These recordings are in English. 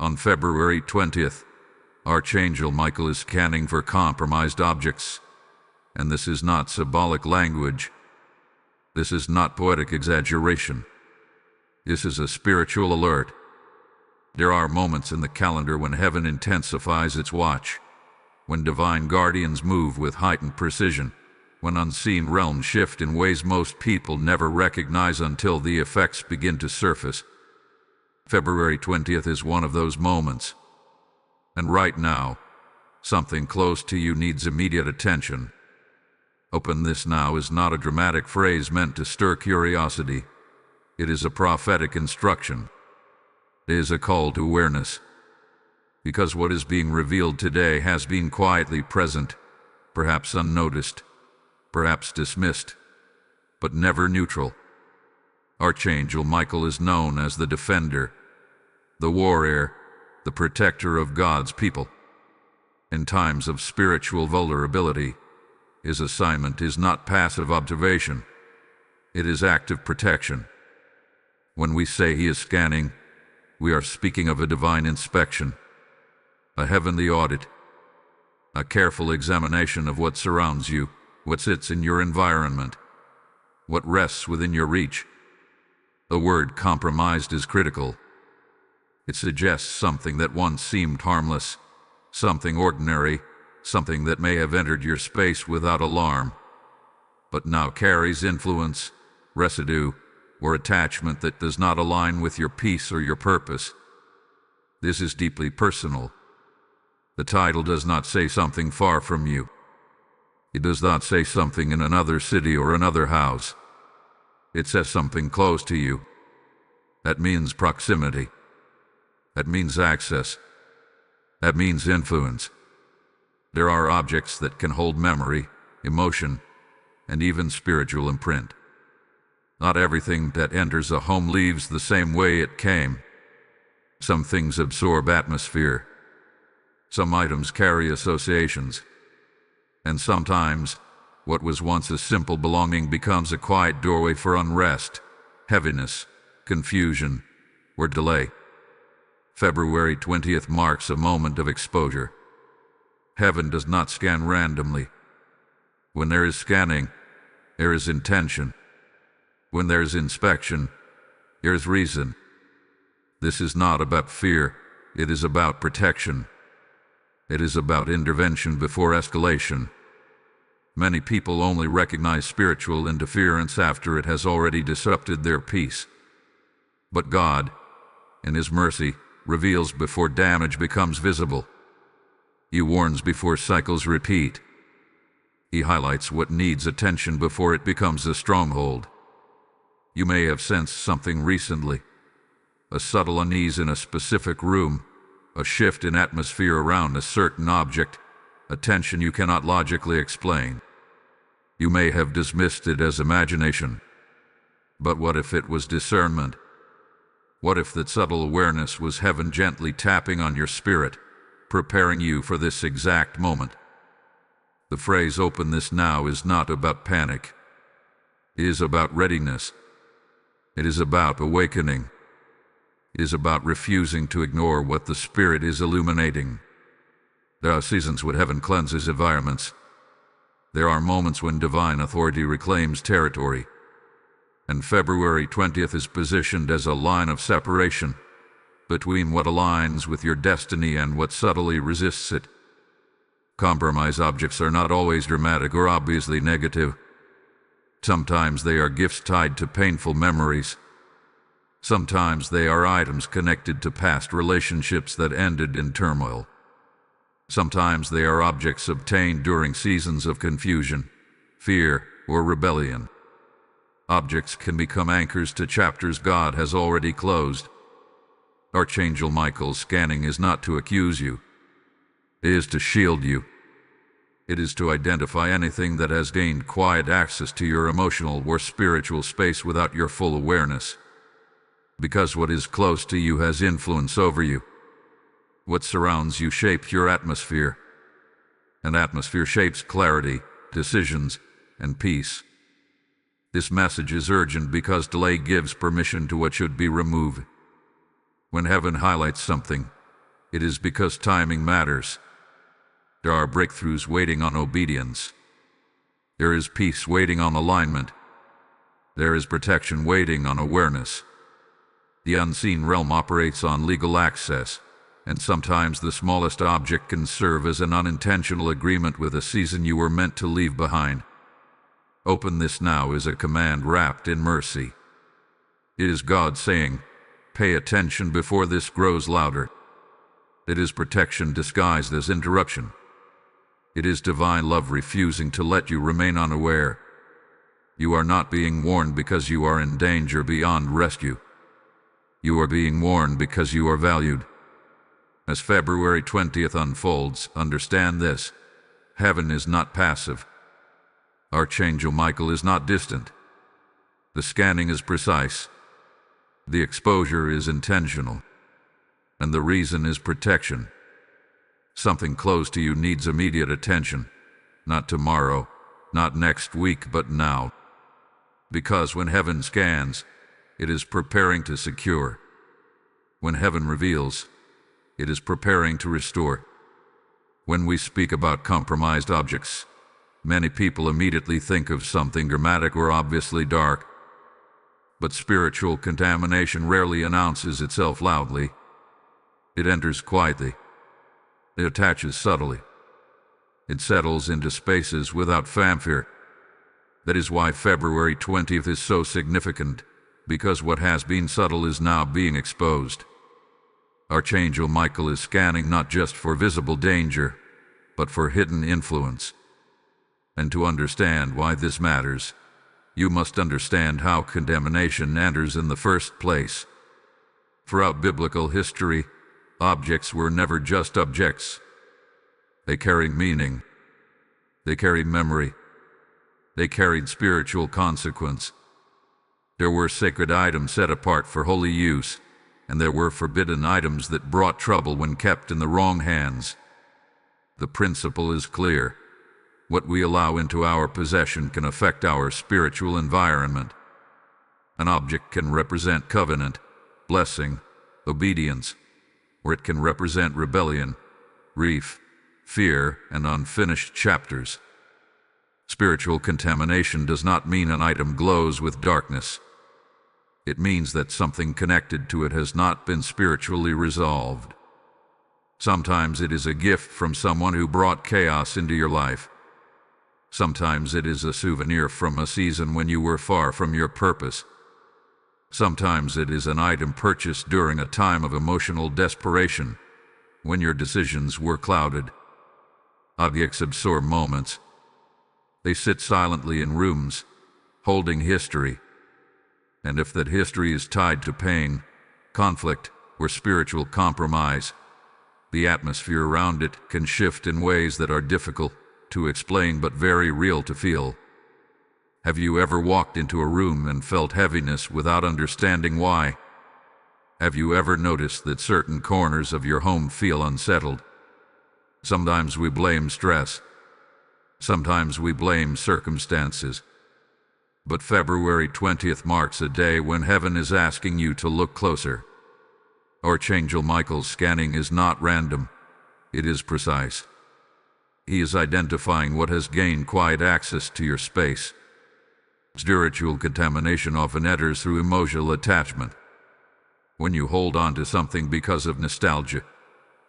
On February 20th, Archangel Michael is scanning for compromised objects. And this is not symbolic language. This is not poetic exaggeration. This is a spiritual alert. There are moments in the calendar when heaven intensifies its watch, when divine guardians move with heightened precision, when unseen realms shift in ways most people never recognize until the effects begin to surface. February 20th is one of those moments. And right now, something close to you needs immediate attention. Open this now is not a dramatic phrase meant to stir curiosity. It is a prophetic instruction. It is a call to awareness. Because what is being revealed today has been quietly present, perhaps unnoticed, perhaps dismissed, but never neutral. Archangel Michael is known as the defender, the warrior, the protector of God's people. In times of spiritual vulnerability, his assignment is not passive observation. It is active protection. When we say he is scanning, we are speaking of a divine inspection, a heavenly audit, a careful examination of what surrounds you, what sits in your environment, what rests within your reach. The word compromised is critical. It suggests something that once seemed harmless, something ordinary, something that may have entered your space without alarm, but now carries influence, residue, or attachment that does not align with your peace or your purpose. This is deeply personal. The title does not say something far from you. It does not say something in another city or another house. It says something close to you. That means proximity. That means access. That means influence. There are objects that can hold memory, emotion, and even spiritual imprint. Not everything that enters a home leaves the same way it came. Some things absorb atmosphere. Some items carry associations. And sometimes, what was once a simple belonging becomes a quiet doorway for unrest, heaviness, confusion, or delay. February 20th marks a moment of exposure. Heaven does not scan randomly. When there is scanning, there is intention. When there is inspection, there is reason. This is not about fear, it is about protection. It is about intervention before escalation. Many people only recognize spiritual interference after it has already disrupted their peace. But God, in His mercy, reveals before damage becomes visible. He warns before cycles repeat. He highlights what needs attention before it becomes a stronghold. You may have sensed something recently. A subtle unease in a specific room, a shift in atmosphere around a certain object, a tension you cannot logically explain. You may have dismissed it as imagination. But what if it was discernment? What if that subtle awareness was heaven gently tapping on your spirit, preparing you for this exact moment? The phrase "open this now" is not about panic. It is about readiness. It is about awakening. It is about refusing to ignore what the Spirit is illuminating. There are seasons when heaven cleanses environments. There are moments when divine authority reclaims territory. And February 20th is positioned as a line of separation between what aligns with your destiny and what subtly resists it. Compromise objects are not always dramatic or obviously negative. Sometimes they are gifts tied to painful memories. Sometimes they are items connected to past relationships that ended in turmoil. Sometimes they are objects obtained during seasons of confusion, fear, or rebellion. Objects can become anchors to chapters God has already closed. Archangel Michael's scanning is not to accuse you. It is to shield you. It is to identify anything that has gained quiet access to your emotional or spiritual space without your full awareness. Because what is close to you has influence over you. What surrounds you shapes your atmosphere. And atmosphere shapes clarity, decisions, and peace. This message is urgent because delay gives permission to what should be removed. When heaven highlights something, It is because timing matters. There are breakthroughs waiting on obedience. There is peace waiting on alignment. There is protection waiting on awareness. The unseen realm operates on legal access, and sometimes the smallest object can serve as an unintentional agreement with a season you were meant to leave behind. Open this now is a command wrapped in mercy. It is God saying, pay attention before this grows louder. It is protection disguised as interruption. It is divine love refusing to let you remain unaware. You are not being warned because you are in danger beyond rescue. You are being warned because you are valued. As February 20th unfolds, understand this. Heaven is not passive. Archangel Michael is not distant. The scanning is precise. The exposure is intentional. And the reason is protection. Something close to you needs immediate attention. Not tomorrow, not next week, but now. Because when heaven scans, it is preparing to secure. When heaven reveals, it is preparing to restore. When we speak about compromised objects, many people immediately think of something dramatic or obviously dark. But spiritual contamination rarely announces itself loudly. It enters quietly. It attaches subtly. It settles into spaces without fanfare. That is why February 20th is so significant, because what has been subtle is now being exposed. Archangel Michael is scanning not just for visible danger, but for hidden influence. And to understand why this matters, you must understand how contamination enters in the first place. Throughout biblical history, objects were never just objects. They carried meaning. They carried memory. They carried spiritual consequence. There were sacred items set apart for holy use, and there were forbidden items that brought trouble when kept in the wrong hands. The principle is clear. What we allow into our possession can affect our spiritual environment. An object can represent covenant, blessing, obedience, or it can represent rebellion, grief, fear, and unfinished chapters. Spiritual contamination does not mean an item glows with darkness. It means that something connected to it has not been spiritually resolved. Sometimes it is a gift from someone who brought chaos into your life. Sometimes it is a souvenir from a season when you were far from your purpose. Sometimes it is an item purchased during a time of emotional desperation, when your decisions were clouded. Objects absorb moments. They sit silently in rooms, holding history. And if that history is tied to pain, conflict, or spiritual compromise, the atmosphere around it can shift in ways that are difficult to explain but very real to feel. Have you ever walked into a room and felt heaviness without understanding why? Have you ever noticed that certain corners of your home feel unsettled? Sometimes we blame stress. Sometimes we blame circumstances. But February 20th marks a day when heaven is asking you to look closer. Archangel Michael's scanning is not random. It is precise. He is identifying what has gained quiet access to your space. Spiritual contamination often enters through emotional attachment. When you hold on to something because of nostalgia,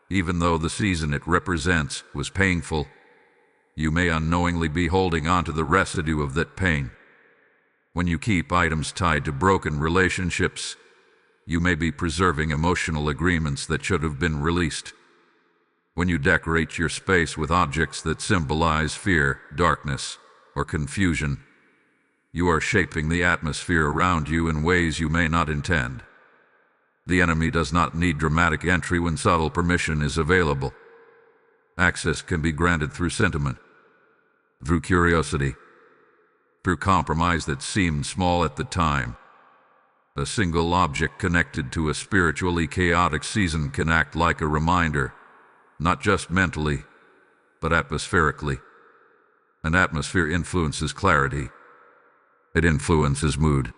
even though the season it represents was painful, you may unknowingly be holding on to the residue of that pain. When you keep items tied to broken relationships, you may be preserving emotional agreements that should have been released. When you decorate your space with objects that symbolize fear, darkness, or confusion, you are shaping the atmosphere around you in ways you may not intend. The enemy does not need dramatic entry when subtle permission is available. Access can be granted through sentiment, through curiosity, through compromise that seemed small at the time. A single object connected to a spiritually chaotic season can act like a reminder, not just mentally, but atmospherically. An atmosphere influences clarity. It influences mood.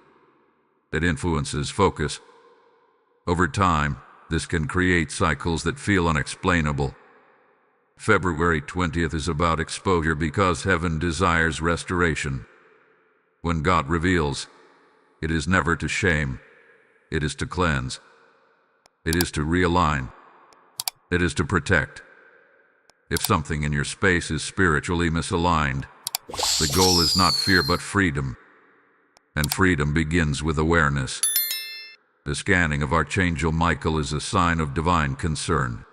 It influences focus. Over time, This can create cycles that feel unexplainable. February 20th is about exposure because heaven desires restoration. When God reveals, it is never to shame. It is to cleanse. It is to realign. It is to protect. If something in your space is spiritually misaligned, the goal is not fear but freedom. And freedom begins with awareness. The scanning of Archangel Michael is a sign of divine concern.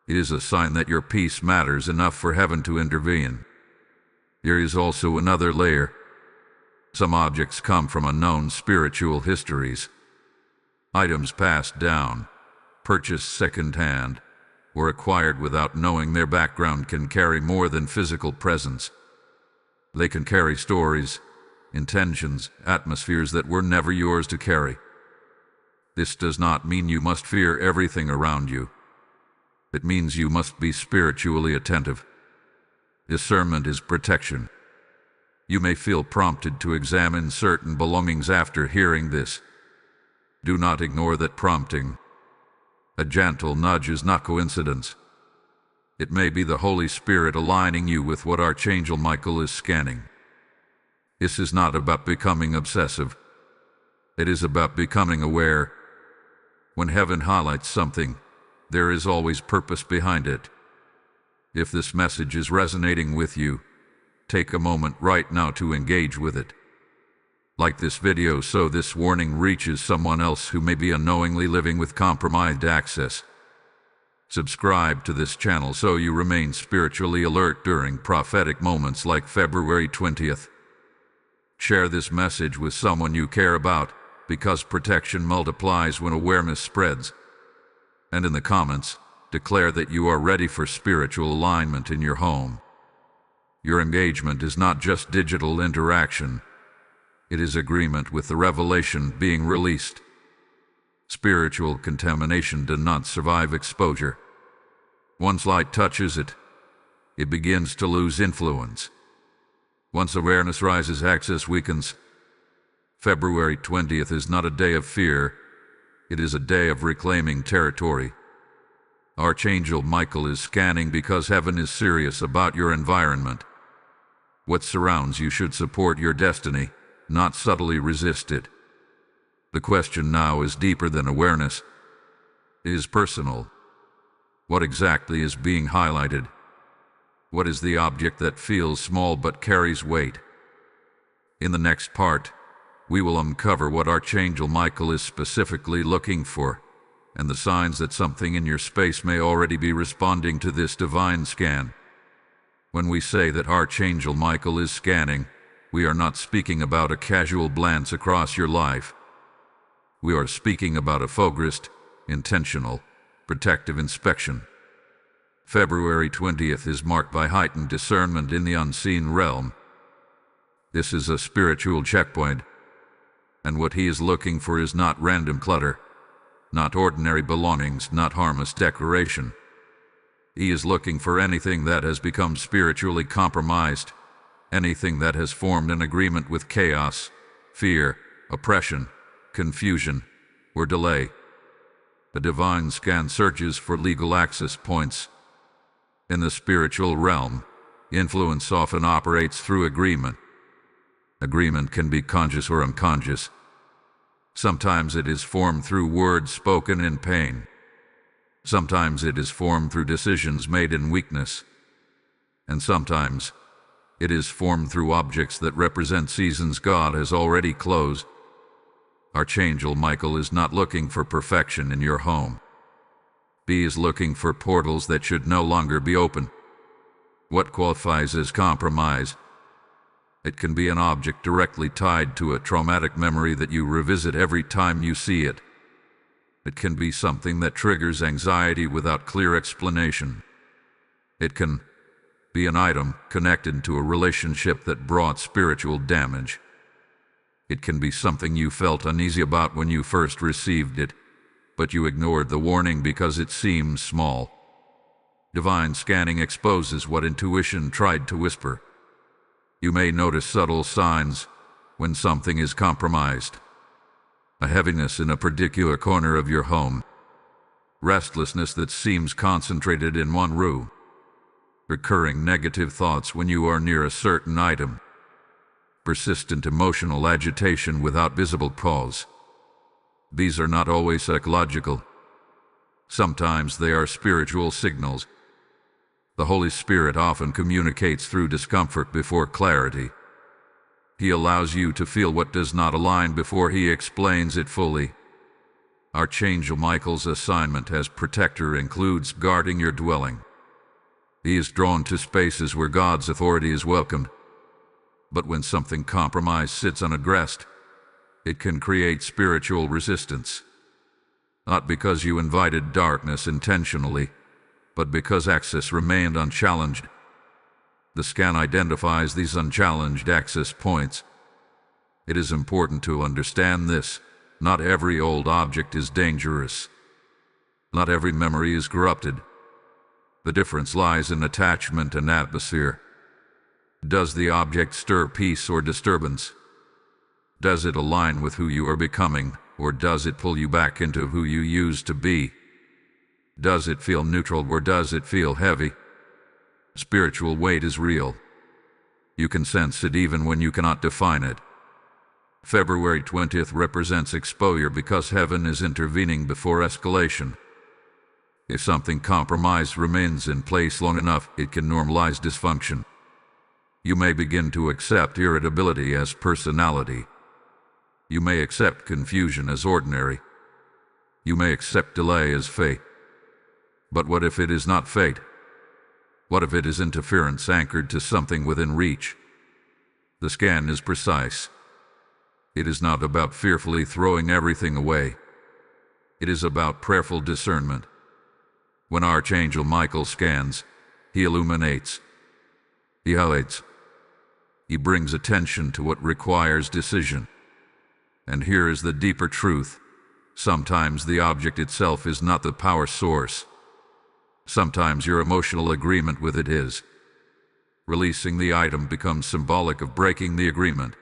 It is a sign that your peace matters enough for heaven to intervene. There is also another layer. Some objects come from unknown spiritual histories. Items passed down, purchased second-hand, or acquired without knowing their background can carry more than physical presence. They can carry stories, intentions, atmospheres that were never yours to carry. This does not mean you must fear everything around you. It means you must be spiritually attentive. Discernment is protection. You may feel prompted to examine certain belongings after hearing this. Do not ignore that prompting. A gentle nudge is not coincidence. It may be the Holy Spirit aligning you with what Archangel Michael is scanning. This is not about becoming obsessive. It is about becoming aware. When heaven highlights something, there is always purpose behind it. If this message is resonating with you, take a moment right now to engage with it. Like this video so this warning reaches someone else who may be unknowingly living with compromised access. Subscribe to this channel so you remain spiritually alert during prophetic moments like February 20th. Share this message with someone you care about, because protection multiplies when awareness spreads. And in the comments, declare that you are ready for spiritual alignment in your home. Your engagement is not just digital interaction. It is agreement with the revelation being released. Spiritual contamination does not survive exposure. Once light touches it, it begins to lose influence. Once awareness rises, access weakens. February 20th is not a day of fear. It is a day of reclaiming territory. Archangel Michael is scanning because heaven is serious about your environment. What surrounds you should support your destiny, not subtly resist it. The question now is deeper than awareness. It is personal. What exactly is being highlighted? What is the object that feels small but carries weight? In the next part, we will uncover what Archangel Michael is specifically looking for, and the signs that something in your space may already be responding to this divine scan. When we say that Archangel Michael is scanning, we are not speaking about a casual glance across your life. We are speaking about a focused, intentional, protective inspection. February 20th is marked by heightened discernment in the unseen realm. This is a spiritual checkpoint, and what he is looking for is not random clutter, not ordinary belongings, not harmless decoration. He is looking for anything that has become spiritually compromised, anything that has formed an agreement with chaos, fear, oppression, confusion, or delay. The divine scan searches for legal access points. In the spiritual realm, influence often operates through agreement. Agreement can be conscious or unconscious. Sometimes it is formed through words spoken in pain. Sometimes it is formed through decisions made in weakness. And sometimes it is formed through objects that represent seasons God has already closed. Archangel Michael is not looking for perfection in your home. He is looking for portals that should no longer be open. What qualifies as compromise? It can be an object directly tied to a traumatic memory that you revisit every time you see it. It can be something that triggers anxiety without clear explanation. It can be an item connected to a relationship that brought spiritual damage. It can be something you felt uneasy about when you first received it, but you ignored the warning because it seemed small. Divine scanning exposes what intuition tried to whisper. You may notice subtle signs when something is compromised. A heaviness in a particular corner of your home. restlessness that seems concentrated in one room, recurring negative thoughts when you are near a certain item, persistent emotional agitation without visible cause. These are not always psychological. Sometimes they are spiritual signals. The Holy Spirit often communicates through discomfort before clarity. He allows you to feel what does not align before he explains it fully. Archangel Michael's assignment as protector includes guarding your dwelling. He is drawn to spaces where God's authority is welcomed. But when something compromised sits unaddressed, it can create spiritual resistance. Not because you invited darkness intentionally, but because access remained unchallenged. The scan identifies these unchallenged access points. It is important to understand this. Not every old object is dangerous. Not every memory is corrupted. The difference lies in attachment and atmosphere. Does the object stir peace or disturbance? Does it align with who you are becoming, or does it pull you back into who you used to be? Does it feel neutral or does it feel heavy? Spiritual weight is real. You can sense it even when you cannot define it. February 20th represents exposure because heaven is intervening before escalation. If something compromised remains in place long enough, it can normalize dysfunction. You may begin to accept irritability as personality. You may accept confusion as ordinary. You may accept delay as fate. But what if it is not fate? What if it is interference anchored to something within reach? The scan is precise. It is not about fearfully throwing everything away. It is about prayerful discernment. When Archangel Michael scans, he illuminates. He highlights. He brings attention to what requires decision. And here is the deeper truth. Sometimes the object itself is not the power source. Sometimes your emotional agreement with it is. Releasing the item becomes symbolic of breaking the agreement.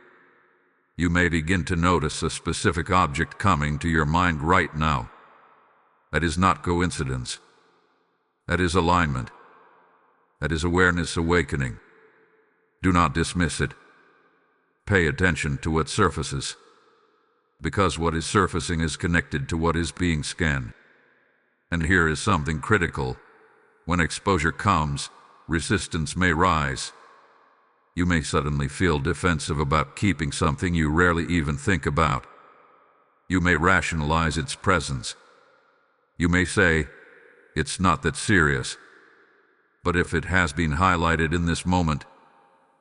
You may begin to notice a specific object coming to your mind right now. That is not coincidence. That is alignment. That is awareness awakening. Do not dismiss it. Pay attention to what surfaces. Because what is surfacing is connected to what is being scanned. And here is something critical. When exposure comes, resistance may rise. You may suddenly feel defensive about keeping something you rarely even think about. You may rationalize its presence. You may say, "It's not that serious." But if it has been highlighted in this moment,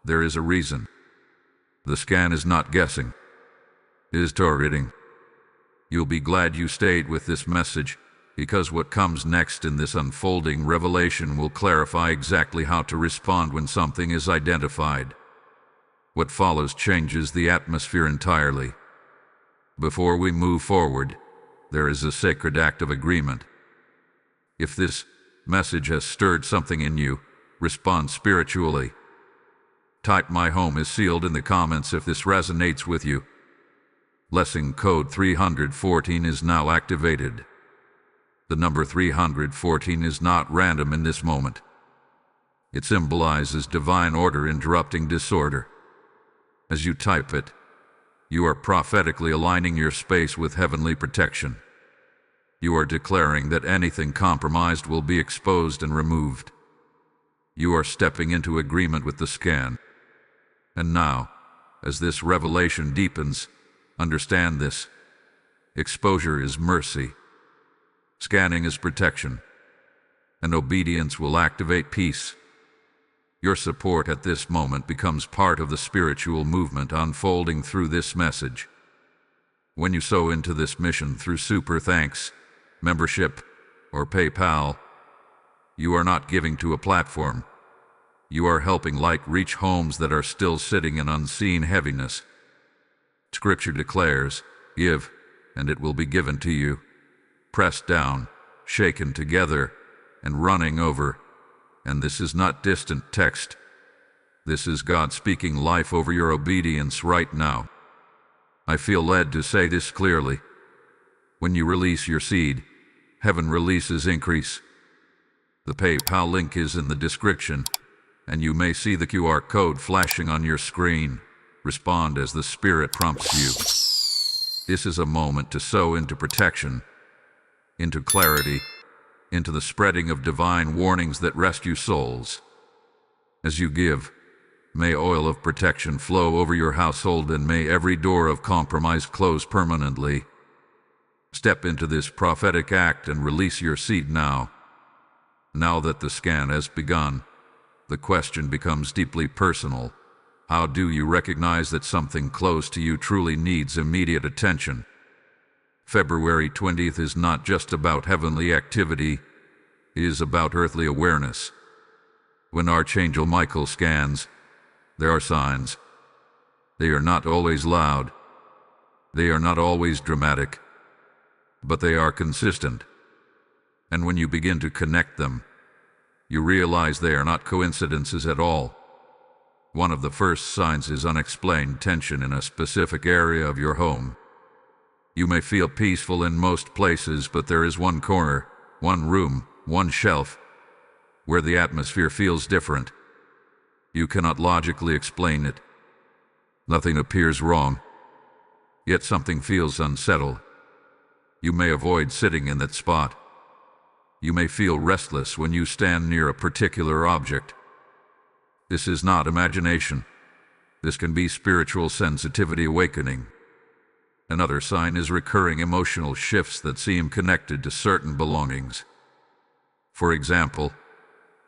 there is a reason. The scan is not guessing. It is targeting. You'll be glad you stayed with this message, because what comes next in this unfolding revelation will clarify exactly how to respond when something is identified. What follows changes the atmosphere entirely. Before we move forward, there is a sacred act of agreement. If this message has stirred something in you, respond spiritually. Type "My home is sealed" in the comments if this resonates with you. Lesson code 314 is now activated. The number 314 is not random in this moment. It symbolizes divine order interrupting disorder. As you type it, you are prophetically aligning your space with heavenly protection. You are declaring that anything compromised will be exposed and removed. You are stepping into agreement with the scan. And now, as this revelation deepens, understand this. Exposure is mercy. Scanning is protection. And obedience will activate peace. Your support at this moment becomes part of the spiritual movement unfolding through this message. When you sow into this mission through Super Thanks, membership, or PayPal, you are not giving to a platform. You are helping light reach homes that are still sitting in unseen heaviness. Scripture declares, "Give, and it will be given to you, pressed down, shaken together, and running over." And this is not distant text. This is God speaking life over your obedience right now. I feel led to say this clearly. When you release your seed, heaven releases increase. The PayPal link is in the description, and you may see the QR code flashing on your screen. Respond as the Spirit prompts you. This is a moment to sow into protection, into clarity, into the spreading of divine warnings that rescue souls. As you give, may oil of protection flow over your household, and may every door of compromise close permanently. Step into this prophetic act and release your seed now. Now that the scan has begun, the question becomes deeply personal. How do you recognize that something close to you truly needs immediate attention? February 20th is not just about heavenly activity, it is about earthly awareness. When Archangel Michael scans, there are signs. They are not always loud. They are not always dramatic. But they are consistent. And when you begin to connect them, you realize they are not coincidences at all. One of the first signs is unexplained tension in a specific area of your home. You may feel peaceful in most places, but there is one corner, one room, one shelf, where the atmosphere feels different. You cannot logically explain it. Nothing appears wrong, yet something feels unsettled. You may avoid sitting in that spot. You may feel restless when you stand near a particular object. This is not imagination. This can be spiritual sensitivity awakening. Another sign is recurring emotional shifts that seem connected to certain belongings. For example,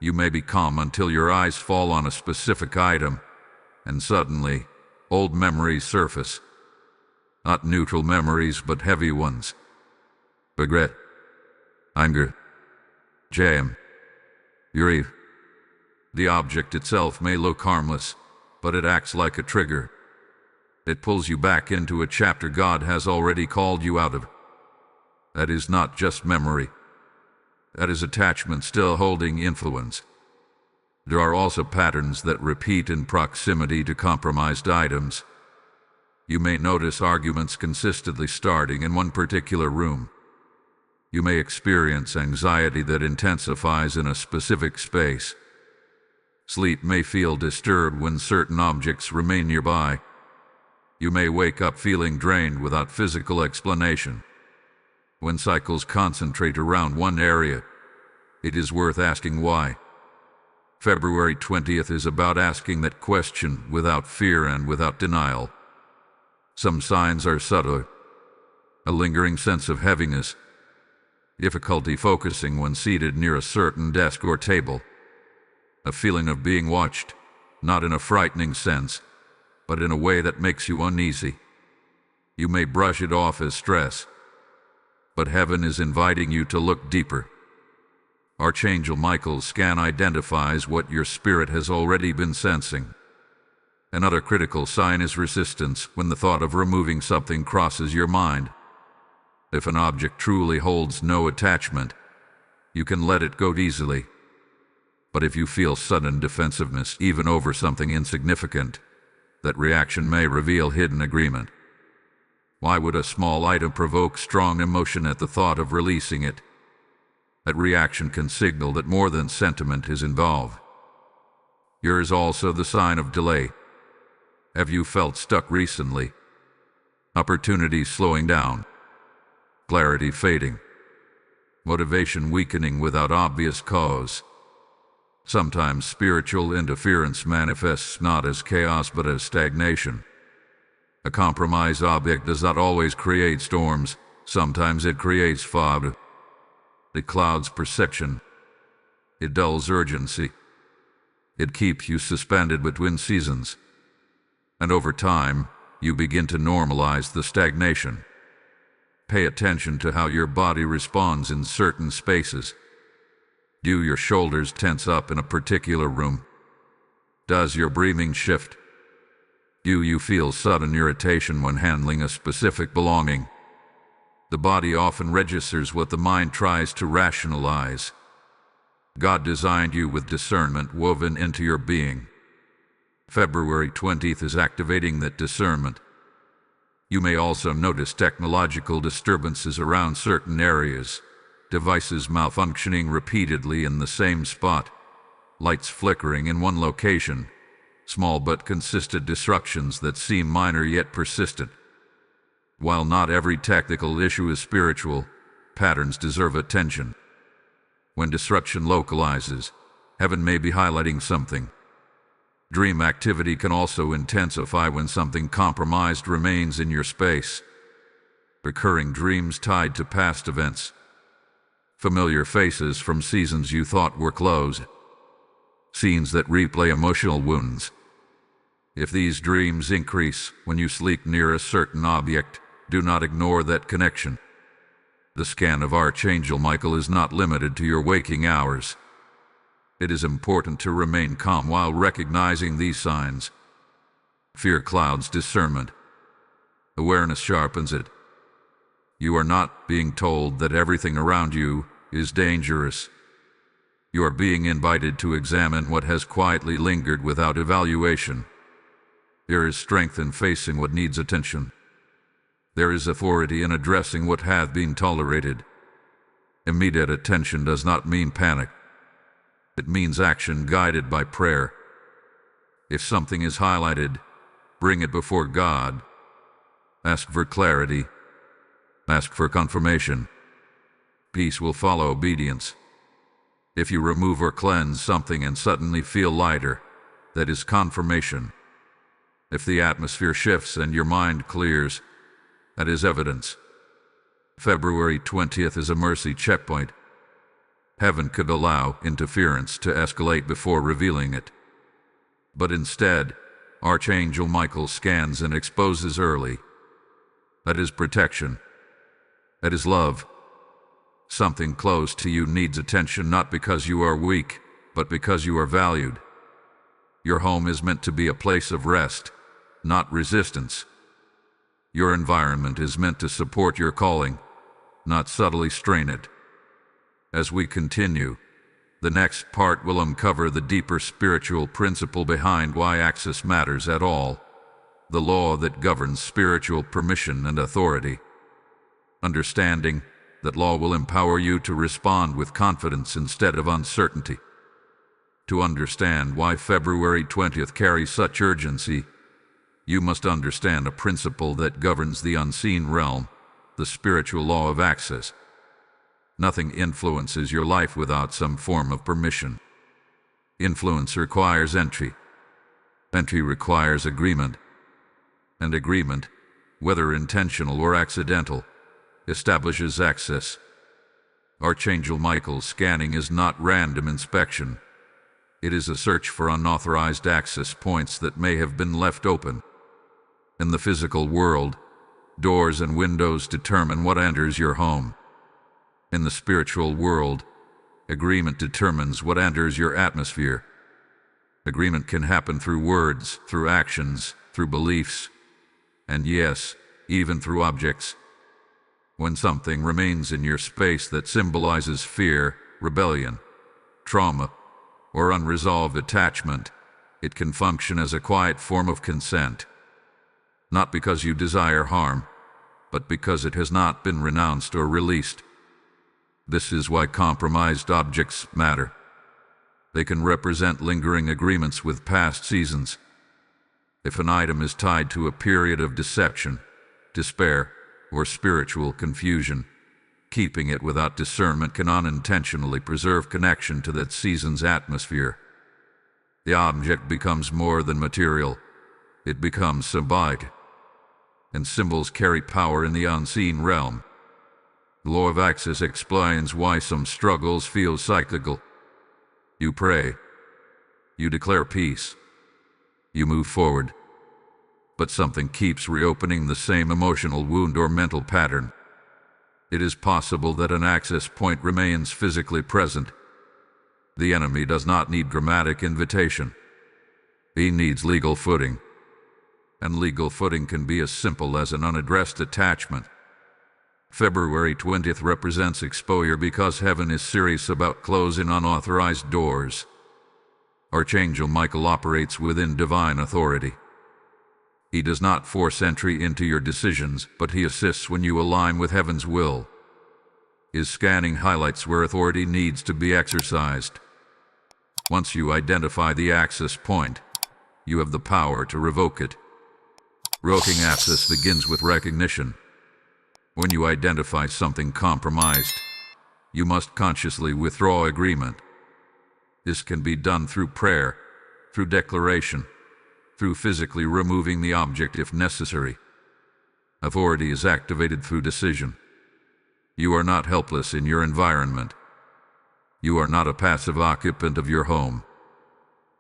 you may be calm until your eyes fall on a specific item, and suddenly, old memories surface. Not neutral memories, but heavy ones. Regret, anger, shame, grief. The object itself may look harmless, but it acts like a trigger. It pulls you back into a chapter God has already called you out of. That is not just memory. That is attachment still holding influence. There are also patterns that repeat in proximity to compromised items. You may notice arguments consistently starting in one particular room. You may experience anxiety that intensifies in a specific space. Sleep may feel disturbed when certain objects remain nearby. You may wake up feeling drained without physical explanation. When cycles concentrate around one area, it is worth asking why. February 20th is about asking that question without fear and without denial. Some signs are subtle. A lingering sense of heaviness, difficulty focusing when seated near a certain desk or table, a feeling of being watched, not in a frightening sense, but in a way that makes you uneasy. You may brush it off as stress, but heaven is inviting you to look deeper. Archangel Michael's scan identifies what your spirit has already been sensing. Another critical sign is resistance when the thought of removing something crosses your mind. If an object truly holds no attachment, you can let it go easily. But if you feel sudden defensiveness, even over something insignificant, that reaction may reveal hidden agreement. Why would a small item provoke strong emotion at the thought of releasing it? That reaction can signal that more than sentiment is involved. Here is also the sign of delay. Have you felt stuck recently? Opportunities slowing down, clarity fading, motivation weakening without obvious cause. Sometimes spiritual interference manifests not as chaos but as stagnation. A compromised object does not always create storms. Sometimes it creates fog. It clouds perception. It dulls urgency. It keeps you suspended between seasons. And over time, you begin to normalize the stagnation. Pay attention to how your body responds in certain spaces. Do your shoulders tense up in a particular room? Does your breathing shift? Do you feel sudden irritation when handling a specific belonging? The body often registers what the mind tries to rationalize. God designed you with discernment woven into your being. February 20th is activating that discernment. You may also notice technological disturbances around certain areas. devices malfunctioning repeatedly in the same spot, lights flickering in one location, small but consistent disruptions that seem minor yet persistent. While not every technical issue is spiritual, patterns deserve attention. When disruption localizes, heaven may be highlighting something. Dream activity can also intensify when something compromised remains in your space. Recurring dreams tied to past events. Familiar faces from seasons you thought were closed. Scenes that replay emotional wounds. If these dreams increase when you sleep near a certain object, do not ignore that connection. The scan of Archangel Michael is not limited to your waking hours. It is important to remain calm while recognizing these signs. Fear clouds discernment. Awareness sharpens it. You are not being told that everything around you is dangerous. You are being invited to examine what has quietly lingered without evaluation. There is strength in facing what needs attention. There is authority in addressing what hath been tolerated. Immediate attention does not mean panic. It means action guided by prayer. If something is highlighted, bring it before God. Ask for clarity. Ask for confirmation. Peace will follow obedience. If you remove or cleanse something and suddenly feel lighter, that is confirmation. If the atmosphere shifts and your mind clears, that is evidence. February 20th is a mercy checkpoint. Heaven could allow interference to escalate before revealing it. But instead, Archangel Michael scans and exposes early. That is protection. That is love. Something close to you needs attention not because you are weak, but because you are valued. Your home is meant to be a place of rest, not resistance. Your environment is meant to support your calling, not subtly strain it. As we continue, the next part will uncover the deeper spiritual principle behind why access matters at all, the law that governs spiritual permission and authority. Understanding that law will empower you to respond with confidence instead of uncertainty. To understand why February 20th carries such urgency, you must understand a principle that governs the unseen realm, the spiritual law of access. Nothing influences your life without some form of permission. Influence requires entry. Entry requires agreement. And agreement, whether intentional or accidental, establishes access. Archangel Michael's scanning is not random inspection. It is a search for unauthorized access points that may have been left open. In the physical world, doors and windows determine what enters your home. In the spiritual world, agreement determines what enters your atmosphere. Agreement can happen through words, through actions, through beliefs, and yes, even through objects. When something remains in your space that symbolizes fear, rebellion, trauma, or unresolved attachment, it can function as a quiet form of consent. Not because you desire harm, but because it has not been renounced or released. This is why compromised objects matter. They can represent lingering agreements with past seasons. If an item is tied to a period of deception, despair, or spiritual confusion, keeping it without discernment can unintentionally preserve connection to that season's atmosphere. The object becomes more than material. It becomes symbolic. And symbols carry power in the unseen realm. The law of access explains why some struggles feel cyclical. You pray. You declare peace. You move forward. But something keeps reopening the same emotional wound or mental pattern. It is possible that an access point remains physically present. The enemy does not need dramatic invitation. He needs legal footing. And legal footing can be as simple as an unaddressed attachment. February 20th represents exposure because heaven is serious about closing unauthorized doors. Archangel Michael operates within divine authority. He does not force entry into your decisions, but he assists when you align with heaven's will. is scanning highlights where authority needs to be exercised. Once you identify the access point, you have the power to revoke it. Revoking access begins with recognition. When you identify something compromised, you must consciously withdraw agreement. This can be done through prayer, through declaration, through physically removing the object if necessary. Authority is activated through decision. You are not helpless in your environment. You are not a passive occupant of your home.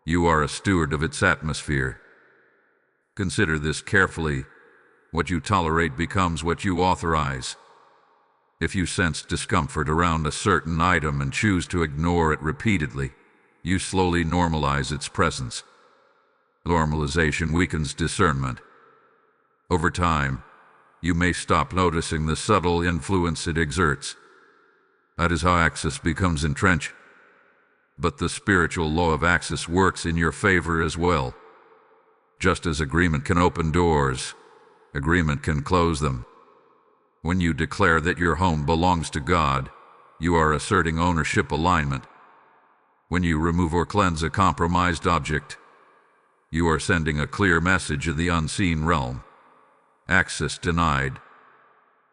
You are a steward of its atmosphere. Consider this carefully. What you tolerate becomes what you authorize. If you sense discomfort around a certain item and choose to ignore it repeatedly, you slowly normalize its presence. Normalization weakens discernment. Over time, you may stop noticing the subtle influence it exerts. That is how access becomes entrenched. But the spiritual law of access works in your favor as well. Just as agreement can open doors, agreement can close them. When you declare that your home belongs to God, you are asserting ownership alignment. When you remove or cleanse a compromised object, you are sending a clear message of the unseen realm. Access denied,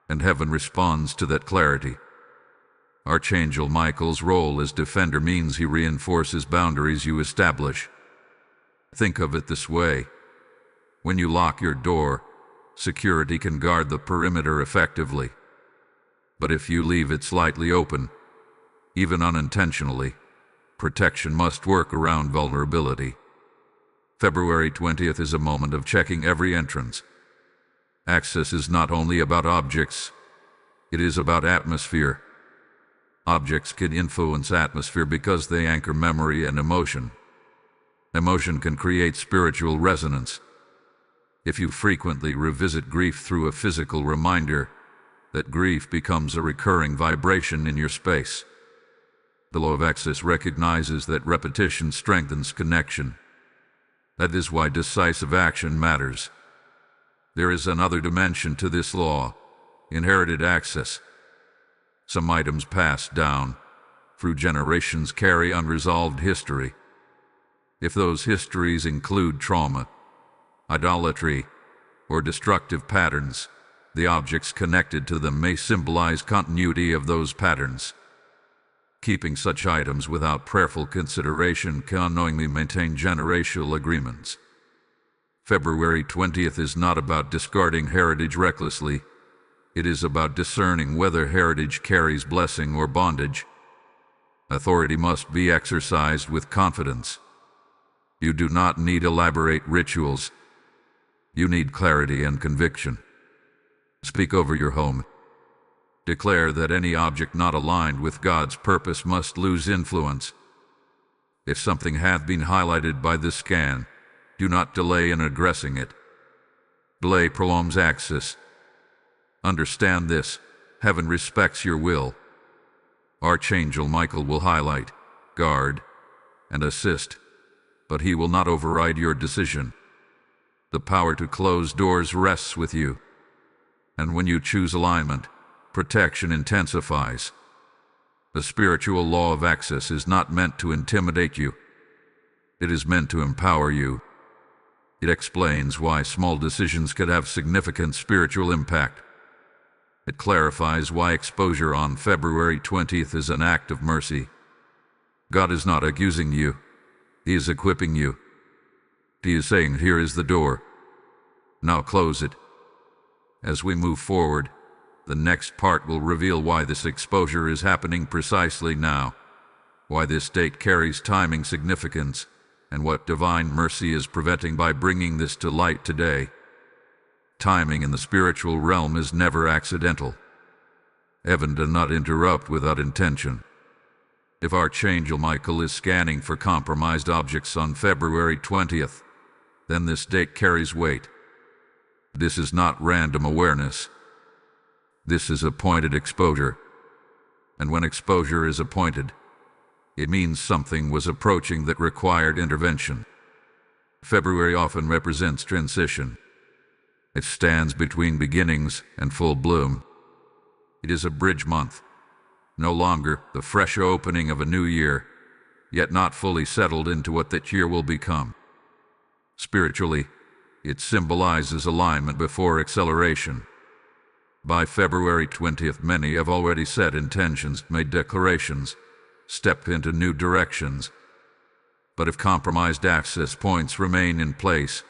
and heaven responds to that clarity. Archangel Michael's role as defender means he reinforces boundaries you establish. Think of it this way. When you lock your door, security can guard the perimeter effectively. But if you leave it slightly open, even unintentionally, protection must work around vulnerability. February 20th is a moment of checking every entrance. Access is not only about objects, it is about atmosphere. Objects can influence atmosphere because they anchor memory and emotion. Emotion can create spiritual resonance. If you frequently revisit grief through a physical reminder, that grief becomes a recurring vibration in your space. The law of access recognizes that repetition strengthens connection. That is why decisive action matters. There is another dimension to this law: inherited access. Some items passed down through generations carry unresolved history. If those histories include trauma, idolatry, or destructive patterns, the objects connected to them may symbolize continuity of those patterns. Keeping such items without prayerful consideration can unknowingly maintain generational agreements. February 20th is not about discarding heritage recklessly. It is about discerning whether heritage carries blessing or bondage. Authority must be exercised with confidence. You do not need elaborate rituals. You need clarity and conviction. Speak over your home. Declare that any object not aligned with God's purpose must lose influence. If something hath been highlighted by this scan, do not delay in addressing it. Delay prolongs access. Understand this: heaven respects your will. Archangel Michael will highlight, guard, and assist, but he will not override your decision. The power to close doors rests with you. And when you choose alignment, protection intensifies. The spiritual law of access is not meant to intimidate you. It is meant to empower you. It explains why small decisions can have significant spiritual impact. It clarifies why exposure on February 20th is an act of mercy. God is not accusing you. He is equipping you. He is saying, here is the door. Now close it. As we move forward, the next part will reveal why this exposure is happening precisely now, why this date carries timing significance, and what divine mercy is preventing by bringing this to light today. Timing in the spiritual realm is never accidental. Heaven does not interrupt without intention. If Archangel Michael is scanning for compromised objects on February 20th, then this date carries weight. This is not random awareness. This is appointed exposure. And when exposure is appointed, it means something was approaching that required intervention. February often represents transition. It stands between beginnings and full bloom. It is a bridge month. no longer the fresh opening of a new year, yet not fully settled into what that year will become. Spiritually, it symbolizes alignment before acceleration. By February 20th, many have already set intentions, made declarations, stepped into new directions. But if compromised access points remain in place,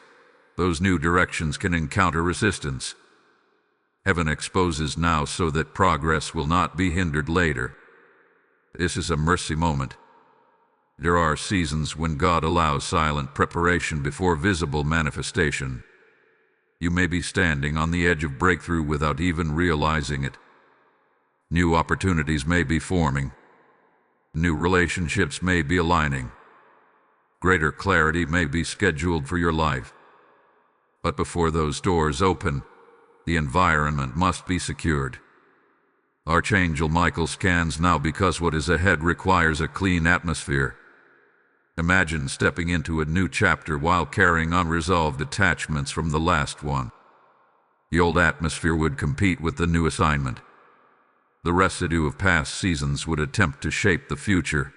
those new directions can encounter resistance. Heaven exposes now so that progress will not be hindered later. This is a mercy moment. There are seasons when God allows silent preparation before visible manifestation. You may be standing on the edge of breakthrough without even realizing it. New opportunities may be forming. New relationships may be aligning. Greater clarity may be scheduled for your life. But before those doors open, the environment must be secured. Archangel Michael scans now because what is ahead requires a clean atmosphere. Imagine stepping into a new chapter while carrying unresolved attachments from the last one. The old atmosphere would compete with the new assignment. The residue of past seasons would attempt to shape the future.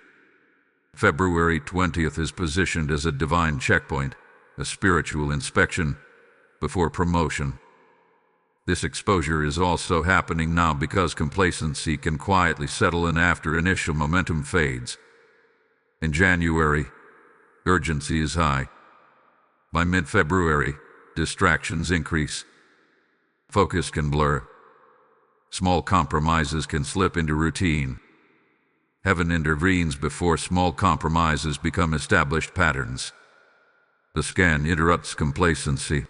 February 20th is positioned as a divine checkpoint, a spiritual inspection, before promotion. This exposure is also happening now because complacency can quietly settle in after initial momentum fades. In January, urgency is high. By mid-February, distractions increase. Focus can blur. Small compromises can slip into routine. Heaven intervenes before small compromises become established patterns. The scan interrupts complacency.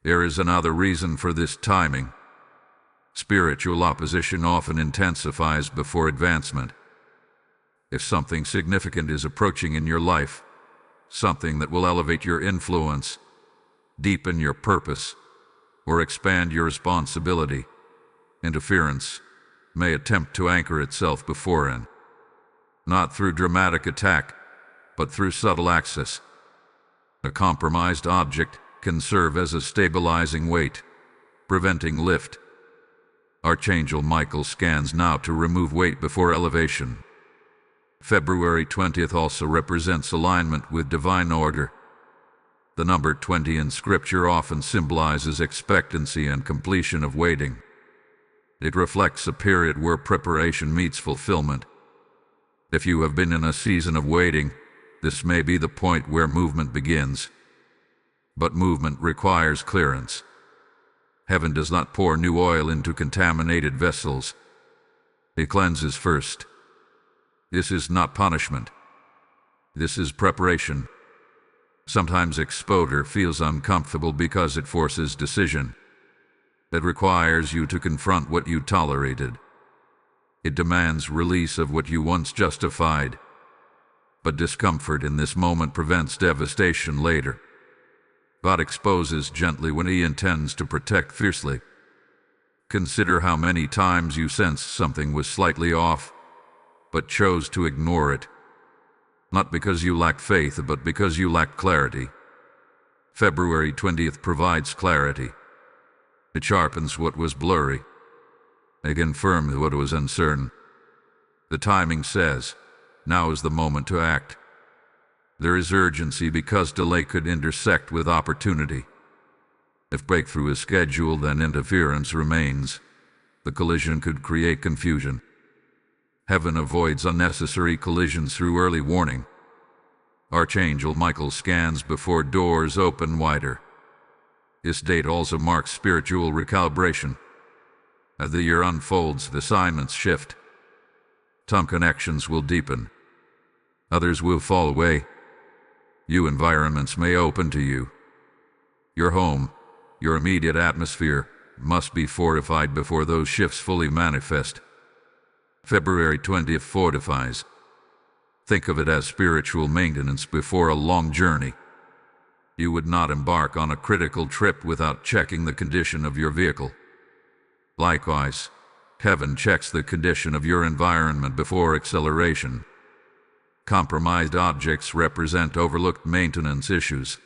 There is another reason for this timing. Spiritual opposition often intensifies before advancement. If something significant is approaching in your life, something that will elevate your influence, deepen your purpose, or expand your responsibility, interference may attempt to anchor itself beforehand, not through dramatic attack, but through subtle access. A compromised object can serve as a stabilizing weight, preventing lift. Archangel Michael scans now to remove weight before elevation. February 20th also represents alignment with divine order. The number 20 in Scripture often symbolizes expectancy and completion of waiting. It reflects a period where preparation meets fulfillment. If you have been in a season of waiting, this may be the point where movement begins. But movement requires clearance. Heaven does not pour new oil into contaminated vessels. It cleanses first. This is not punishment. This is preparation. Sometimes exposure feels uncomfortable because it forces decision. It requires you to confront what you tolerated. It demands release of what you once justified. But discomfort in this moment prevents devastation later. God exposes gently when He intends to protect fiercely. Consider how many times you sensed something was slightly off, but chose to ignore it. Not because you lack faith, but because you lack clarity. February 20th provides clarity. It sharpens what was blurry. It confirms what was uncertain. The timing says, now is the moment to act. There is urgency because delay could intersect with opportunity. If breakthrough is scheduled and interference remains, the collision could create confusion. Heaven avoids unnecessary collisions through early warning. Archangel Michael scans before doors open wider. This date also marks spiritual recalibration. As the year unfolds, the assignments shift. Some connections will deepen. Others will fall away. New environments may open to you. Your home, your immediate atmosphere, must be fortified before those shifts fully manifest. February 20th fortifies. Think of it as spiritual maintenance before a long journey. You would not embark on a critical trip without checking the condition of your vehicle. Likewise, heaven checks the condition of your environment before acceleration. Compromised objects represent overlooked maintenance issues.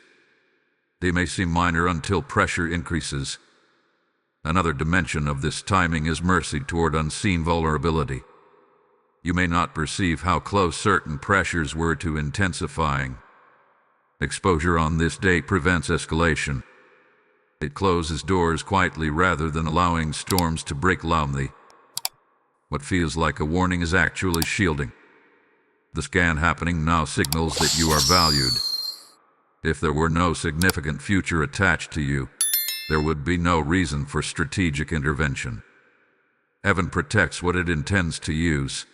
They may seem minor until pressure increases. Another dimension of this timing is mercy toward unseen vulnerability. You may not perceive how close certain pressures were to intensifying. Exposure on this date prevents escalation. It closes doors quietly rather than allowing storms to break loudly. What feels like a warning is actually shielding. The scan happening now signals that you are valued. If there were no significant future attached to you, there would be no reason for strategic intervention. Heaven protects what it intends to use.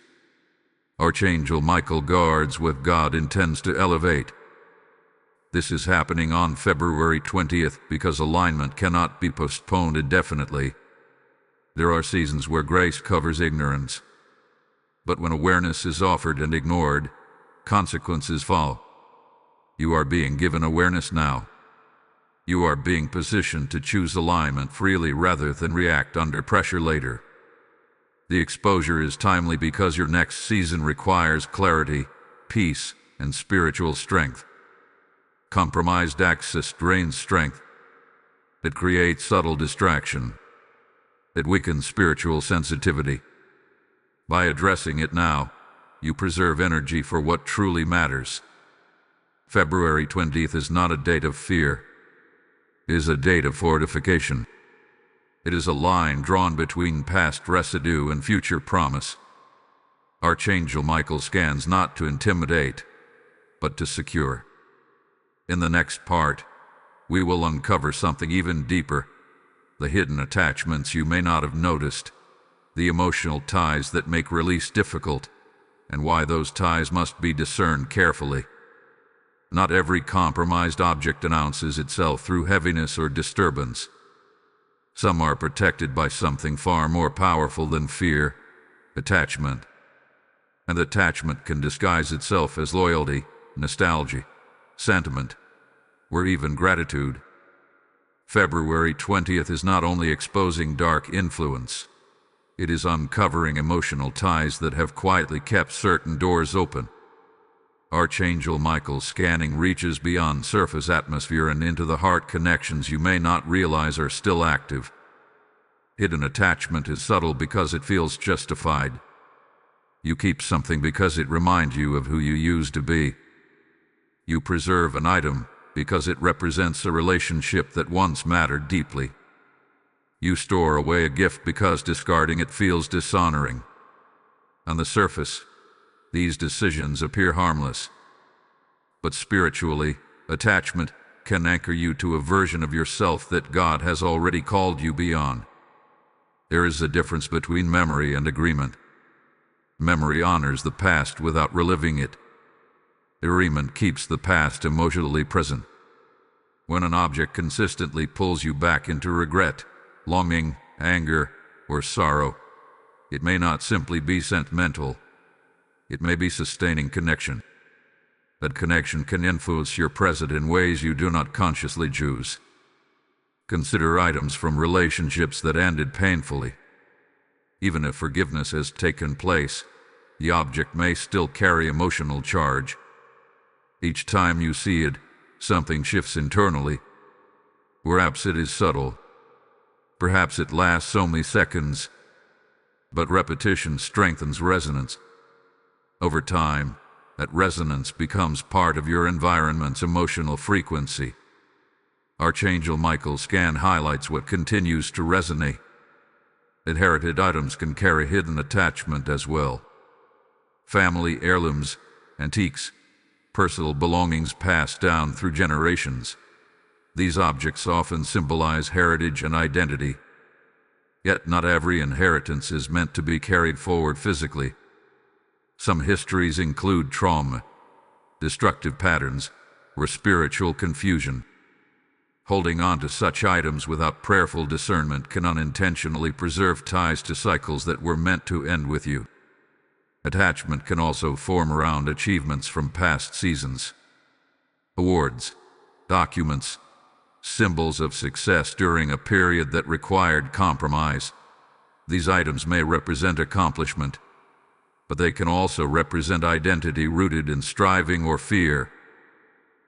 Archangel Michael guards what God intends to elevate. This is happening on February 20th because alignment cannot be postponed indefinitely. There are seasons where grace covers ignorance. But when awareness is offered and ignored, consequences follow. You are being given awareness now. You are being positioned to choose alignment freely rather than react under pressure later. The exposure is timely because your next season requires clarity, peace, and spiritual strength. Compromised access drains strength. It creates subtle distraction. It weakens spiritual sensitivity. By addressing it now, you preserve energy for what truly matters. February 20th is not a date of fear. It is a date of fortification. It is a line drawn between past residue and future promise. Archangel Michael scans not to intimidate, but to secure. In the next part, we will uncover something even deeper, the hidden attachments you may not have noticed, the emotional ties that make release difficult, and why those ties must be discerned carefully. Not every compromised object announces itself through heaviness or disturbance. Some are protected by something far more powerful than fear, attachment. And attachment can disguise itself as loyalty, nostalgia, sentiment, or even gratitude. February 20th is not only exposing dark influence, it is uncovering emotional ties that have quietly kept certain doors open. Archangel Michael's scanning reaches beyond surface atmosphere and into the heart connections you may not realize are still active. Hidden attachment is subtle because it feels justified. You keep something because it reminds you of who you used to be. You preserve an item because it represents a relationship that once mattered deeply. You store away a gift because discarding it feels dishonoring. On the surface, these decisions appear harmless. But spiritually, attachment can anchor you to a version of yourself that God has already called you beyond. There is a difference between memory and agreement. Memory honors the past without reliving it. Agreement keeps the past emotionally present. When an object consistently pulls you back into regret, longing, anger, or sorrow, it may not simply be sentimental. It may be sustaining connection. That connection can influence your present in ways you do not consciously choose. Consider items from relationships that ended painfully. Even if forgiveness has taken place, the object may still carry emotional charge. Each time you see it, something shifts internally. Perhaps it is subtle. Perhaps it lasts only seconds. But repetition strengthens resonance. Over time, that resonance becomes part of your environment's emotional frequency. Archangel Michael's scan highlights what continues to resonate. Inherited items can carry hidden attachment as well. Family heirlooms, antiques, personal belongings passed down through generations. These objects often symbolize heritage and identity. Yet not every inheritance is meant to be carried forward physically. Some histories include trauma, destructive patterns, or spiritual confusion. Holding on to such items without prayerful discernment can unintentionally preserve ties to cycles that were meant to end with you. Attachment can also form around achievements from past seasons. Awards, documents, symbols of success during a period that required compromise. These items may represent accomplishment, but they can also represent identity rooted in striving or fear.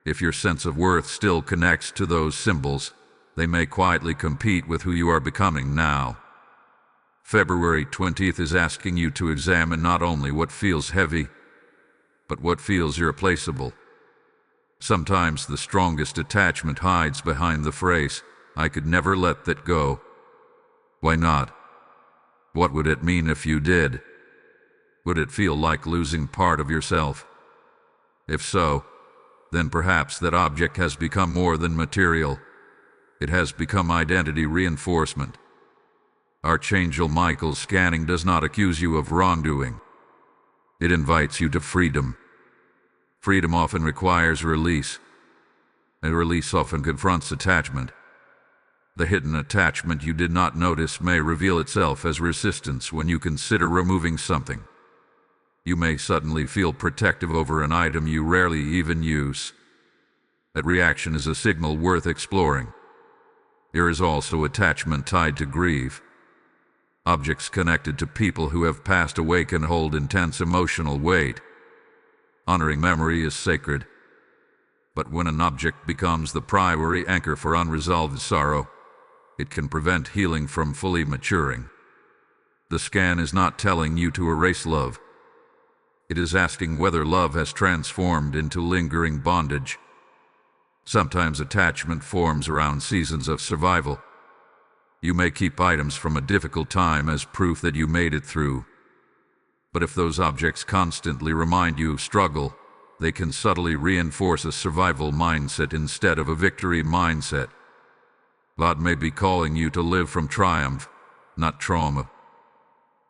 If your sense of worth still connects to those symbols, they may quietly compete with who you are becoming now. February 20th is asking you to examine not only what feels heavy, but what feels irreplaceable. Sometimes the strongest attachment hides behind the phrase, "I could never let that go." Why not? What would it mean if you did? Would it feel like losing part of yourself? If so, then perhaps that object has become more than material. It has become identity reinforcement. Archangel Michael's scanning does not accuse you of wrongdoing. It invites you to freedom. Freedom often requires release, and release often confronts attachment. The hidden attachment you did not notice may reveal itself as resistance when you consider removing something. You may suddenly feel protective over an item you rarely even use. That reaction is a signal worth exploring. There is also attachment tied to grief. Objects connected to people who have passed away can hold intense emotional weight. Honoring memory is sacred. But when an object becomes the primary anchor for unresolved sorrow, it can prevent healing from fully maturing. The scan is not telling you to erase love. It is asking whether love has transformed into lingering bondage. Sometimes attachment forms around seasons of survival. You may keep items from a difficult time as proof that you made it through. But if those objects constantly remind you of struggle, they can subtly reinforce a survival mindset instead of a victory mindset. God may be calling you to live from triumph, not trauma.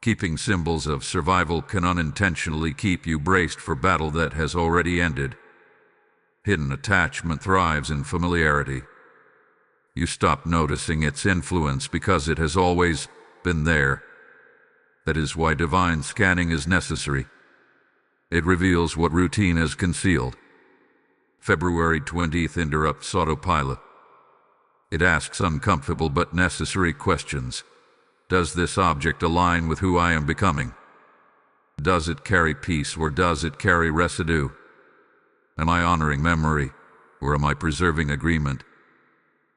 Keeping symbols of survival can unintentionally keep you braced for battle that has already ended. Hidden attachment thrives in familiarity. You stop noticing its influence because it has always been there. That is why divine scanning is necessary. It reveals what routine has concealed. February 20th interrupts autopilot. It asks uncomfortable but necessary questions. Does this object align with who I am becoming? Does it carry peace or does it carry residue? Am I honoring memory or am I preserving agreement?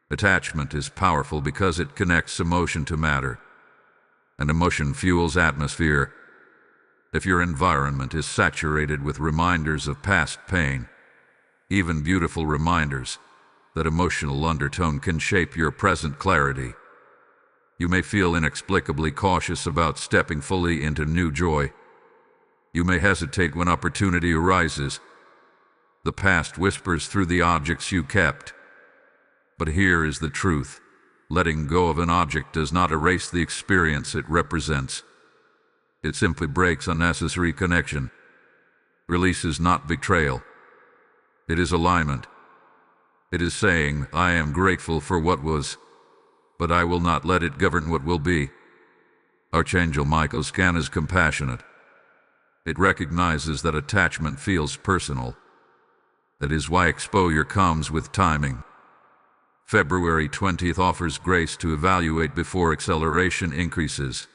Attachment is powerful because it connects emotion to matter, and emotion fuels atmosphere. If your environment is saturated with reminders of past pain, even beautiful reminders, that emotional undertone can shape your present clarity. You may feel inexplicably cautious about stepping fully into new joy. You may hesitate when opportunity arises. The past whispers through the objects you kept. But here is the truth. Letting go of an object does not erase the experience it represents. It simply breaks unnecessary connection. Release is not betrayal. It is alignment. It is saying, I am grateful for what was, but I will not let it govern what will be. Archangel Michael's scan is compassionate. It recognizes that attachment feels personal. That is why exposure comes with timing. February 20th offers grace to evaluate before acceleration increases.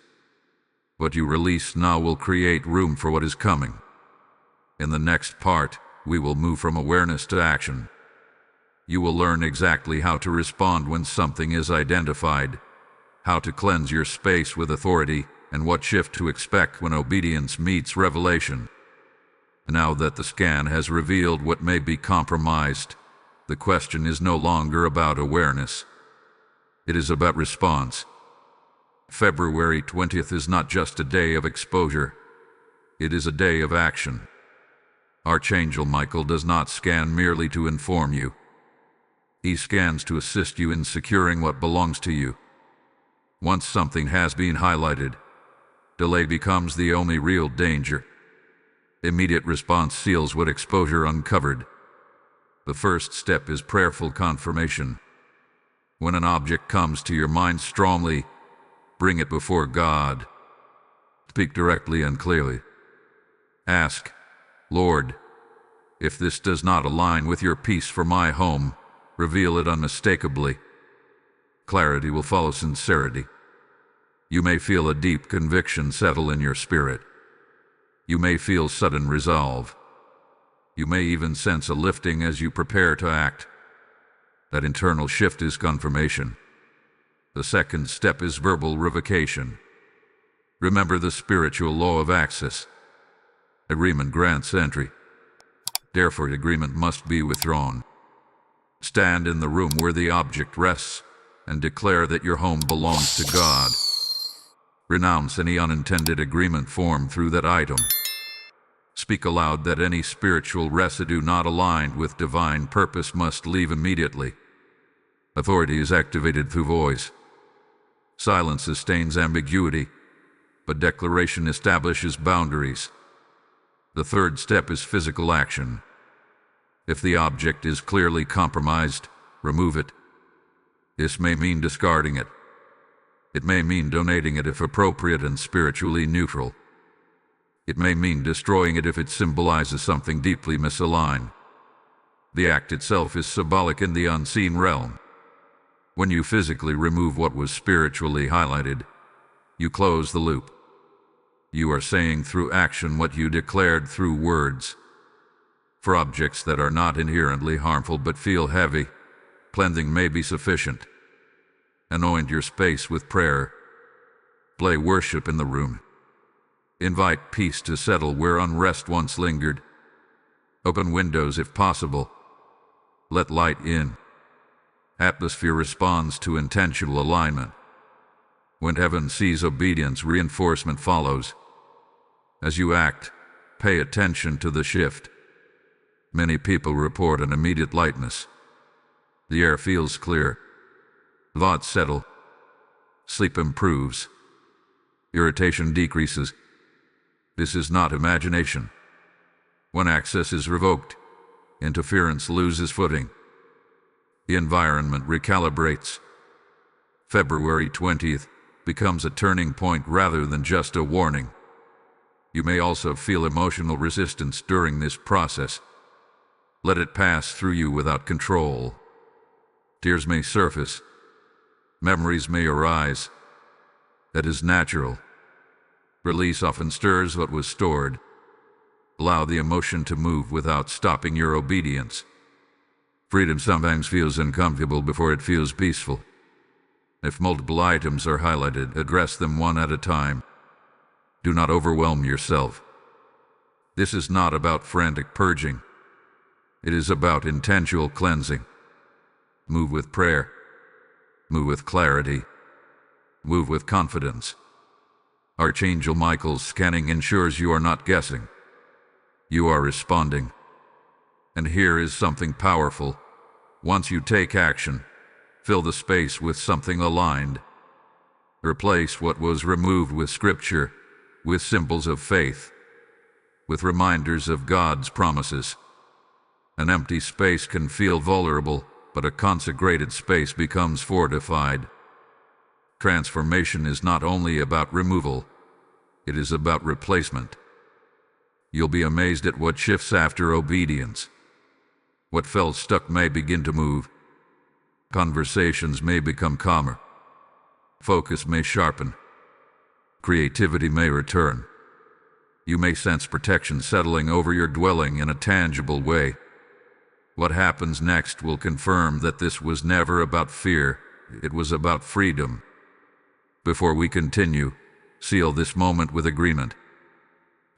What you release now will create room for what is coming. In the next part, we will move from awareness to action. You will learn exactly how to respond when something is identified, how to cleanse your space with authority, and what shift to expect when obedience meets revelation. Now that the scan has revealed what may be compromised, the question is no longer about awareness. It is about response. February 20th is not just a day of exposure. It is a day of action. Archangel Michael does not scan merely to inform you. He scans to assist you in securing what belongs to you. Once something has been highlighted, delay becomes the only real danger. Immediate response seals what exposure uncovered. The first step is prayerful confirmation. When an object comes to your mind strongly, bring it before God. Speak directly and clearly. Ask, Lord, if this does not align with your peace for my home, reveal it unmistakably. Clarity will follow sincerity. You may feel a deep conviction settle in your spirit. You may feel sudden resolve. You may even sense a lifting as you prepare to act. That internal shift is confirmation. The second step is verbal revocation. Remember the spiritual law of access. Agreement grants entry. Therefore, agreement must be withdrawn. Stand in the room where the object rests and declare that your home belongs to God. Renounce any unintended agreement formed through that item. Speak aloud that any spiritual residue not aligned with divine purpose must leave immediately. Authority is activated through voice. Silence sustains ambiguity, but declaration establishes boundaries. The third step is physical action. If the object is clearly compromised, remove it. This may mean discarding it. It may mean donating it if appropriate and spiritually neutral. It may mean destroying it if it symbolizes something deeply misaligned. The act itself is symbolic in the unseen realm. When you physically remove what was spiritually highlighted, you close the loop. You are saying through action what you declared through words. For objects that are not inherently harmful but feel heavy, cleansing may be sufficient. Anoint your space with prayer. Play worship in the room. Invite peace to settle where unrest once lingered. Open windows if possible. Let light in. Atmosphere responds to intentional alignment. When heaven sees obedience, reinforcement follows. As you act, pay attention to the shift. Many people report an immediate lightness. The air feels clear. Thoughts settle. Sleep improves. Irritation decreases. This is not imagination. When access is revoked, interference loses footing. The environment recalibrates. February 20th becomes a turning point rather than just a warning. You may also feel emotional resistance during this process. Let it pass through you without control. Tears may surface. Memories may arise. That is natural. Release often stirs what was stored. Allow the emotion to move without stopping your obedience. Freedom sometimes feels uncomfortable before it feels peaceful. If multiple items are highlighted, address them one at a time. Do not overwhelm yourself. This is not about frantic purging. It is about intentional cleansing. Move with prayer. Move with clarity. Move with confidence. Archangel Michael's scanning ensures you are not guessing. You are responding. And here is something powerful. Once you take action, fill the space with something aligned. Replace what was removed with scripture, with symbols of faith, with reminders of God's promises. An empty space can feel vulnerable, but a consecrated space becomes fortified. Transformation is not only about removal, it is about replacement. You'll be amazed at what shifts after obedience. What felt stuck may begin to move. Conversations may become calmer. Focus may sharpen. Creativity may return. You may sense protection settling over your dwelling in a tangible way. What happens next will confirm that this was never about fear, it was about freedom. Before we continue, seal this moment with agreement.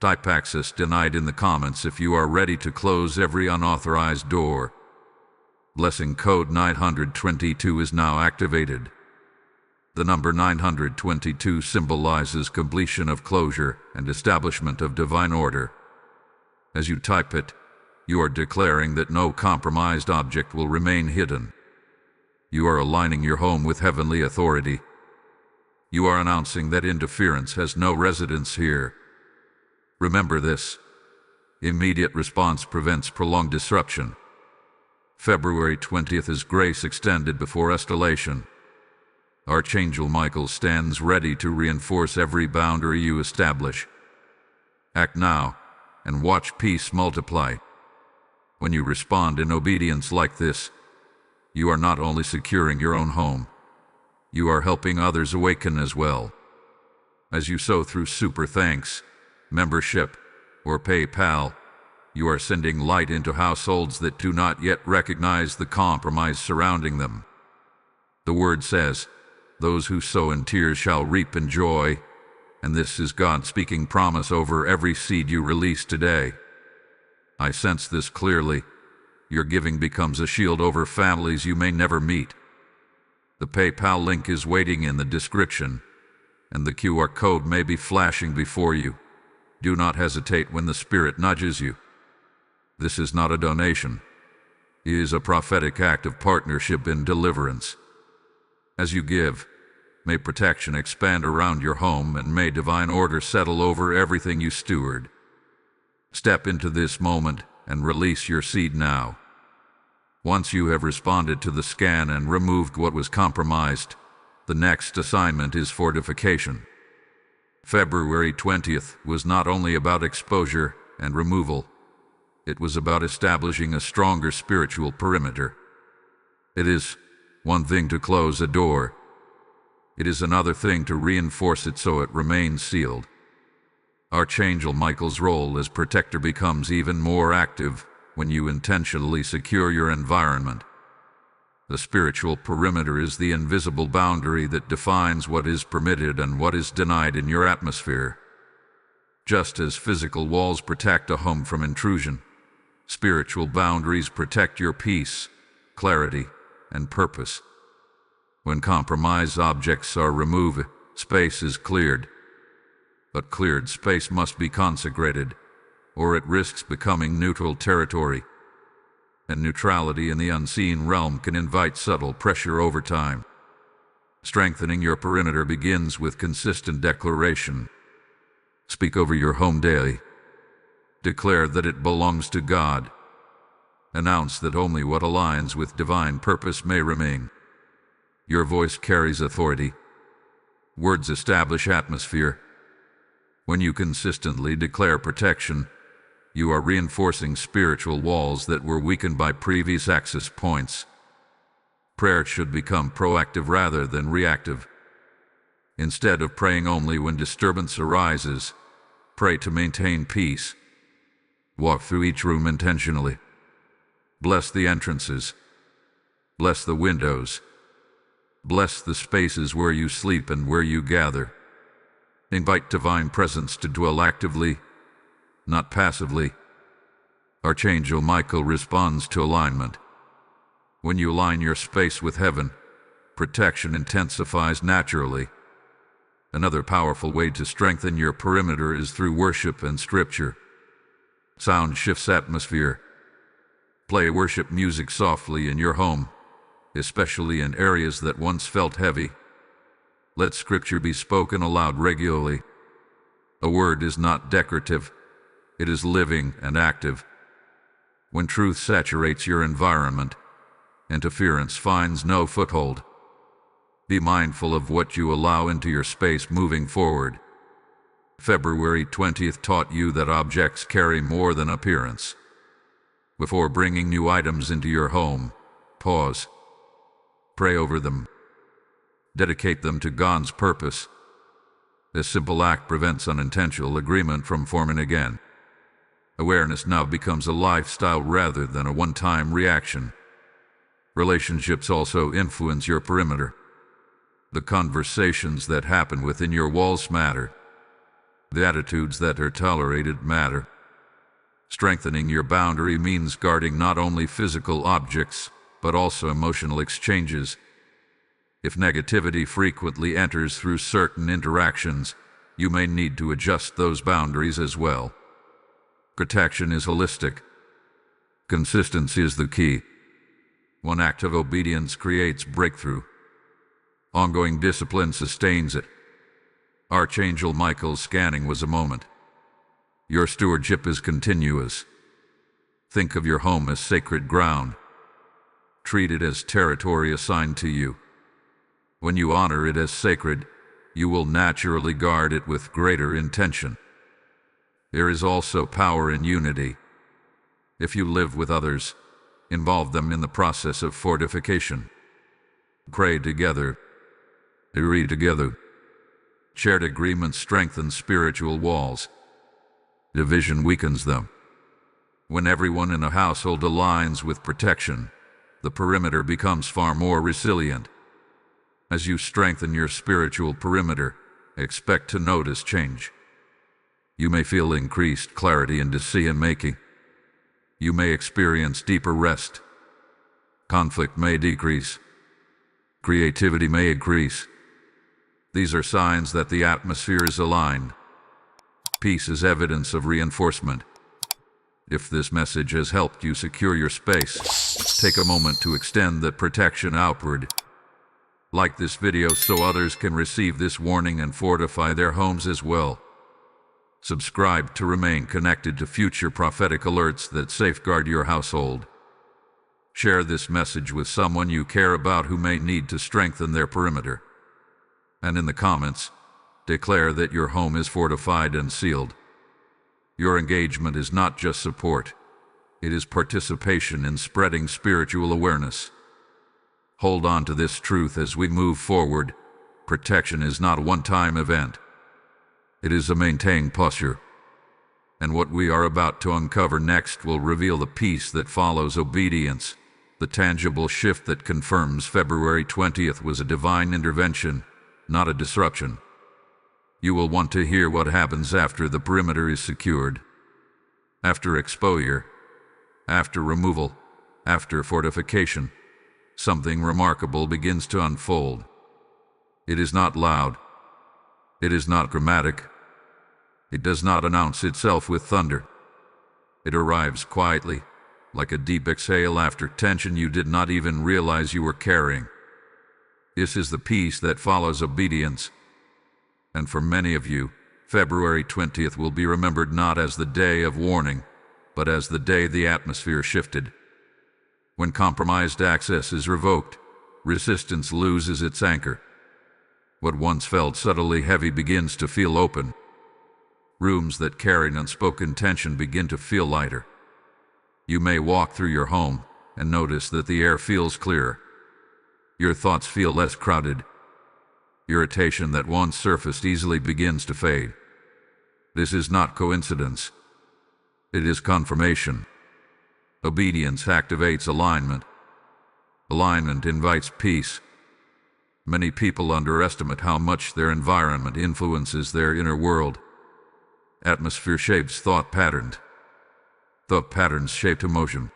Type access denied in the comments if you are ready to close every unauthorized door. Blessing code 922 is now activated. The number 922 symbolizes completion of closure and establishment of divine order. As you type it, you are declaring that no compromised object will remain hidden. You are aligning your home with heavenly authority. You are announcing that interference has no residence here. Remember this. Immediate response prevents prolonged disruption. February 20th is grace extended before escalation. Archangel Michael stands ready to reinforce every boundary you establish. Act now, and watch peace multiply. When you respond in obedience like this, you are not only securing your own home, you are helping others awaken as well. As you sow through super thanks, membership, or PayPal, you are sending light into households that do not yet recognize the compromise surrounding them. The word says, "Those who sow in tears shall reap in joy." and this is God speaking promise over every seed you release today. I sense this clearly. Your giving becomes a shield over families you may never meet. The PayPal link is waiting in the description, and the QR code may be flashing before you. Do not hesitate when the Spirit nudges you. This is not a donation. It is a prophetic act of partnership in deliverance. As you give, may protection expand around your home, and may divine order settle over everything you steward. Step into this moment and release your seed now. Once you have responded to the scan and removed what was compromised, the next assignment is fortification. February 20th was not only about exposure and removal, it was about establishing a stronger spiritual perimeter. It is one thing to close a door. It is another thing to reinforce it so it remains sealed. Archangel Michael's role as protector becomes even more active when you intentionally secure your environment. The spiritual perimeter is the invisible boundary that defines what is permitted and what is denied in your atmosphere. Just as physical walls protect a home from intrusion, spiritual boundaries protect your peace, clarity, and purpose. When compromised objects are removed, space is cleared. But cleared space must be consecrated, or it risks becoming neutral territory. And neutrality in the unseen realm can invite subtle pressure over time. Strengthening your perimeter begins with consistent declaration. Speak over your home daily. Declare that it belongs to God. Announce that only what aligns with divine purpose may remain. Your voice carries authority. Words establish atmosphere. When you consistently declare protection, you are reinforcing spiritual walls that were weakened by previous access points. Prayer should become proactive rather than reactive. Instead of praying only when disturbance arises, pray to maintain peace. Walk through each room intentionally. Bless the entrances. Bless the windows. Bless the spaces where you sleep and where you gather. Invite divine presence to dwell actively, not passively. Archangel Michael responds to alignment. When you align your space with heaven, protection intensifies naturally. Another powerful way to strengthen your perimeter is through worship and scripture. Sound shifts atmosphere. Play worship music softly in your home, especially in areas that once felt heavy. Let scripture be spoken aloud regularly. A word is not decorative. It is living and active. When truth saturates your environment, interference finds no foothold. Be mindful of what you allow into your space moving forward. February 20th taught you that objects carry more than appearance. Before bringing new items into your home, pause. Pray over them. Dedicate them to God's purpose. This simple act prevents unintentional agreement from forming again. Awareness now becomes a lifestyle rather than a one-time reaction. Relationships also influence your perimeter. The conversations that happen within your walls matter. The attitudes that are tolerated matter. Strengthening your boundary means guarding not only physical objects, but also emotional exchanges. If negativity frequently enters through certain interactions, you may need to adjust those boundaries as well. Protection is holistic. Consistency is the key. One act of obedience creates breakthrough. Ongoing discipline sustains it. Archangel Michael's scanning was a moment. Your stewardship is continuous. Think of your home as sacred ground. Treat it as territory assigned to you. When you honor it as sacred, you will naturally guard it with greater intention. There is also power in unity. If you live with others, involve them in the process of fortification. Pray together. Agree together. Shared agreements strengthen spiritual walls. Division weakens them. When everyone in a household aligns with protection, the perimeter becomes far more resilient. As you strengthen your spiritual perimeter, expect to notice change. You may feel increased clarity in decision-making. You may experience deeper rest. Conflict may decrease. Creativity may increase. These are signs that the atmosphere is aligned. Peace is evidence of reinforcement. If this message has helped you secure your space, take a moment to extend that protection outward. Like this video so others can receive this warning and fortify their homes as well. Subscribe to remain connected to future prophetic alerts that safeguard your household. Share this message with someone you care about who may need to strengthen their perimeter. And in the comments, declare that your home is fortified and sealed. Your engagement is not just support. It is participation in spreading spiritual awareness. Hold on to this truth as we move forward. Protection is not a one-time event. It is a maintained posture. And what we are about to uncover next will reveal the peace that follows obedience, the tangible shift that confirms February 20th was a divine intervention, not a disruption. You will want to hear what happens after the perimeter is secured. After exposure, after removal, after fortification, something remarkable begins to unfold. It is not loud. It is not dramatic. It does not announce itself with thunder. It arrives quietly, like a deep exhale after tension you did not even realize you were carrying. This is the peace that follows obedience. And for many of you, February 20th will be remembered not as the day of warning, but as the day the atmosphere shifted. When compromised access is revoked, resistance loses its anchor. What once felt subtly heavy begins to feel open. Rooms that carried unspoken tension begin to feel lighter. You may walk through your home and notice that the air feels clearer. Your thoughts feel less crowded. Irritation that once surfaced easily begins to fade. This is not coincidence. It is confirmation. Obedience activates alignment. Alignment invites peace. Many people underestimate how much their environment influences their inner world. Atmosphere shapes thought patterns. Thought patterns shape emotion.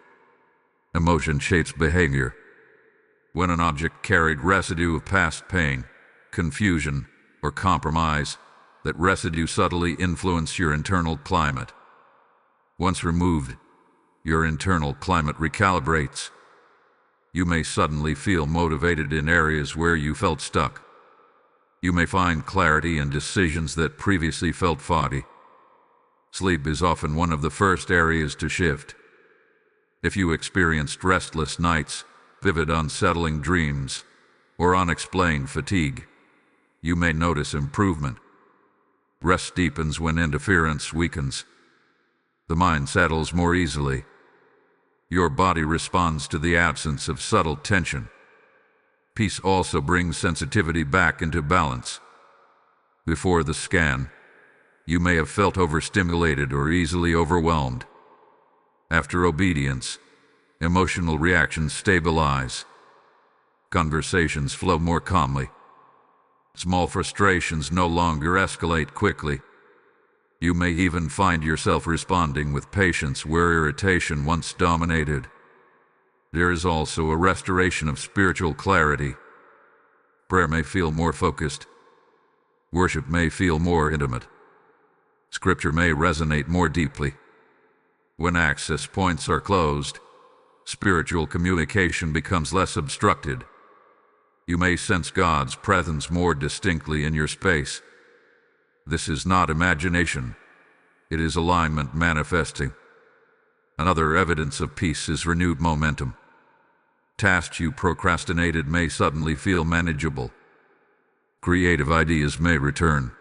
Emotion shapes behavior. When an object carried residue of past pain, confusion, or compromise, that residue subtly influences your internal climate. Once removed, your internal climate recalibrates. You may suddenly feel motivated in areas where you felt stuck. You may find clarity in decisions that previously felt foggy. Sleep is often one of the first areas to shift. If you experienced restless nights, vivid unsettling dreams, or unexplained fatigue, you may notice improvement. Rest deepens when interference weakens. The mind settles more easily. Your body responds to the absence of subtle tension. Peace also brings sensitivity back into balance. Before the scan, you may have felt overstimulated or easily overwhelmed. After obedience, emotional reactions stabilize. Conversations flow more calmly. Small frustrations no longer escalate quickly. You may even find yourself responding with patience where irritation once dominated. There is also a restoration of spiritual clarity. Prayer may feel more focused. Worship may feel more intimate. Scripture may resonate more deeply. When access points are closed, spiritual communication becomes less obstructed. You may sense God's presence more distinctly in your space. This is not imagination. It is alignment manifesting. Another evidence of peace is renewed momentum. Tasks you procrastinated may suddenly feel manageable. Creative ideas may return.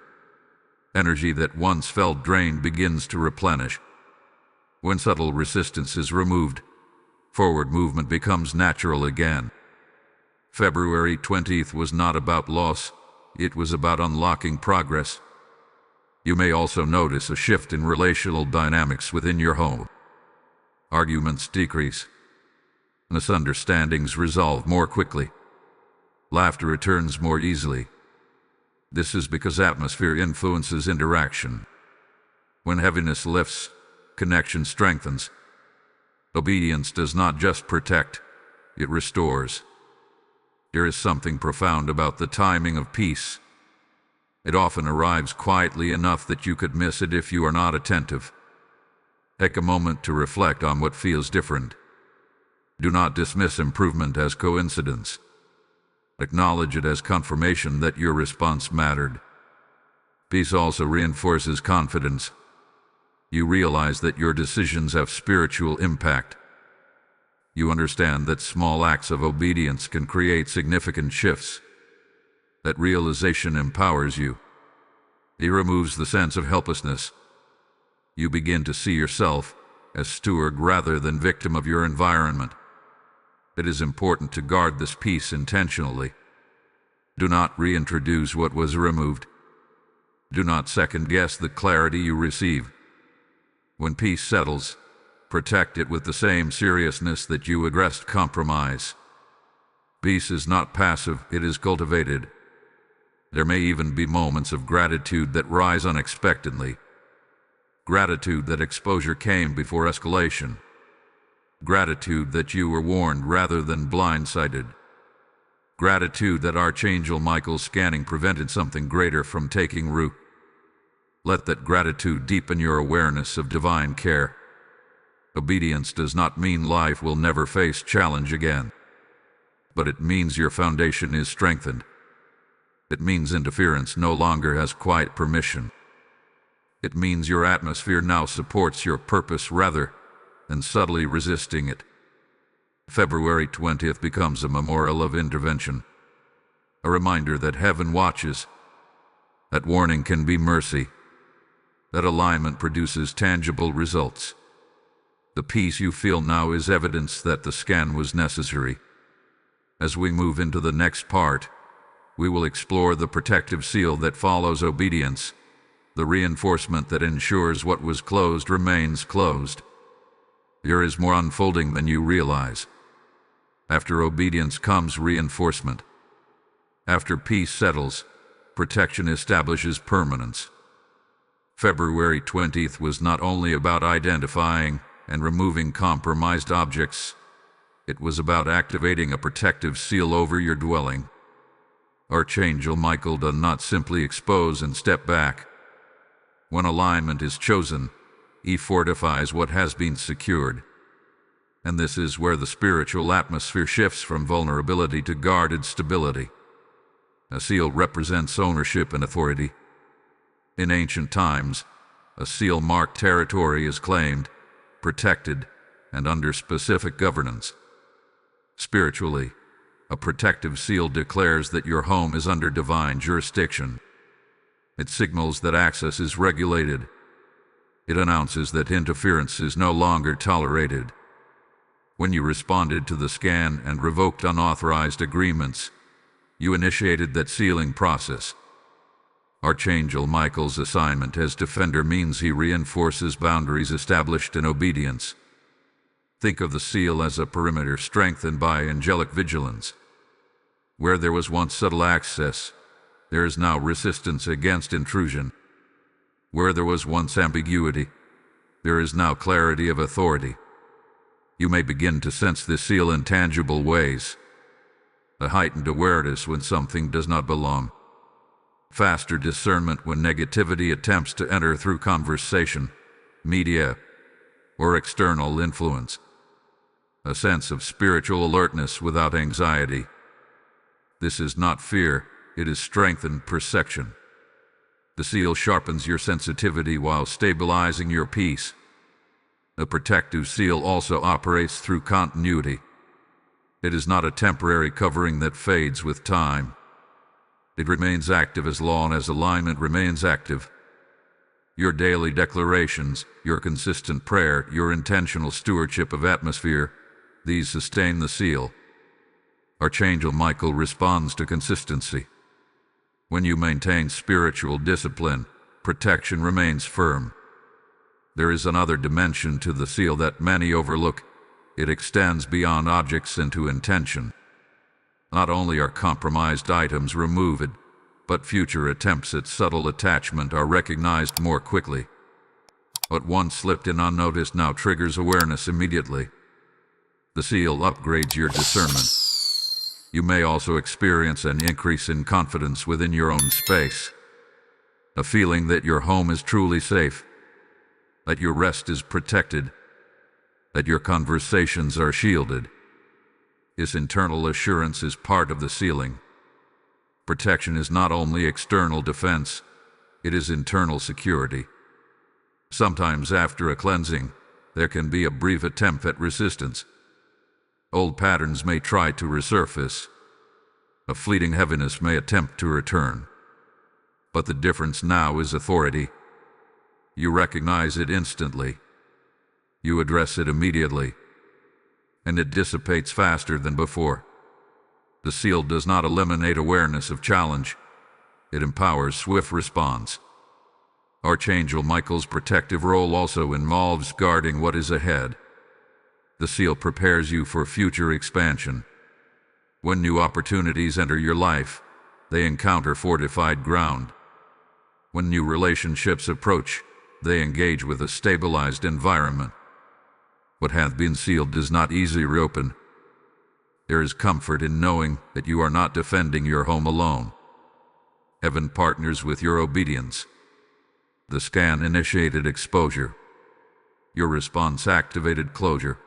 Energy that once felt drained begins to replenish. When subtle resistance is removed, forward movement becomes natural again. February 20th was not about loss, it was about unlocking progress. You may also notice a shift in relational dynamics within your home. Arguments decrease. Misunderstandings resolve more quickly. Laughter returns more easily. This is because atmosphere influences interaction. When heaviness lifts, connection strengthens. Obedience does not just protect, it restores. There is something profound about the timing of peace. It often arrives quietly enough that you could miss it if you are not attentive. Take a moment to reflect on what feels different. Do not dismiss improvement as coincidence. Acknowledge it as confirmation that your response mattered. Peace also reinforces confidence. You realize that your decisions have spiritual impact. You understand that small acts of obedience can create significant shifts. That realization empowers you. It removes the sense of helplessness. You begin to see yourself as steward rather than victim of your environment. It is important to guard this peace intentionally. Do not reintroduce what was removed. Do not second-guess the clarity you receive. When peace settles, protect it with the same seriousness that you addressed compromise. Peace is not passive, it is cultivated. There may even be moments of gratitude that rise unexpectedly. Gratitude that exposure came before escalation. Gratitude that you were warned rather than blindsided. Gratitude that Archangel Michael's scanning prevented something greater from taking root. Let that gratitude deepen your awareness of divine care. Obedience does not mean life will never face challenge again. But it means your foundation is strengthened. It means interference no longer has quiet permission. It means your atmosphere now supports your purpose rather than subtly resisting it. February 20th becomes a memorial of intervention. A reminder that heaven watches. That warning can be mercy. That alignment produces tangible results. The peace you feel now is evidence that the scan was necessary. As we move into the next part, we will explore the protective seal that follows obedience, the reinforcement that ensures what was closed remains closed. There is more unfolding than you realize. After obedience comes reinforcement. After peace settles, protection establishes permanence. February 20th was not only about identifying and removing compromised objects, it was about activating a protective seal over your dwelling. Archangel Michael does not simply expose and step back. When alignment is chosen, he fortifies what has been secured. And this is where the spiritual atmosphere shifts from vulnerability to guarded stability. A seal represents ownership and authority. In ancient times, a seal-marked territory is claimed, protected, and under specific governance. Spiritually, a protective seal declares that your home is under divine jurisdiction. It signals that access is regulated. It announces that interference is no longer tolerated. When you responded to the scan and revoked unauthorized agreements, you initiated that sealing process. Archangel Michael's assignment as defender means he reinforces boundaries established in obedience. Think of the seal as a perimeter strengthened by angelic vigilance. Where there was once subtle access, there is now resistance against intrusion. Where there was once ambiguity, there is now clarity of authority. You may begin to sense this seal in tangible ways. A heightened awareness when something does not belong. Faster discernment when negativity attempts to enter through conversation, media, or external influence. A sense of spiritual alertness without anxiety. This is not fear, it is strengthened perception. The seal sharpens your sensitivity while stabilizing your peace. A protective seal also operates through continuity. It is not a temporary covering that fades with time. It remains active as long as alignment remains active. Your daily declarations, your consistent prayer, your intentional stewardship of atmosphere, these sustain the seal. Archangel Michael responds to consistency. When you maintain spiritual discipline, protection remains firm. There is another dimension to the seal that many overlook. It extends beyond objects into intention. Not only are compromised items removed, but future attempts at subtle attachment are recognized more quickly. What once slipped in unnoticed now triggers awareness immediately. The seal upgrades your discernment. You may also experience an increase in confidence within your own space. A feeling that your home is truly safe, that your rest is protected, that your conversations are shielded. This internal assurance is part of the sealing. Protection is not only external defense, it is internal security. Sometimes after a cleansing, there can be a brief attempt at resistance. Old patterns may try to resurface. A fleeting heaviness may attempt to return. But the difference now is authority. You recognize it instantly. You address it immediately. And it dissipates faster than before. The seal does not eliminate awareness of challenge. It empowers swift response. Archangel Michael's protective role also involves guarding what is ahead. The seal prepares you for future expansion. When new opportunities enter your life, they encounter fortified ground. When new relationships approach, they engage with a stabilized environment. What hath been sealed does not easily reopen. There is comfort in knowing that you are not defending your home alone. Heaven partners with your obedience. The scan initiated exposure. Your response activated closure.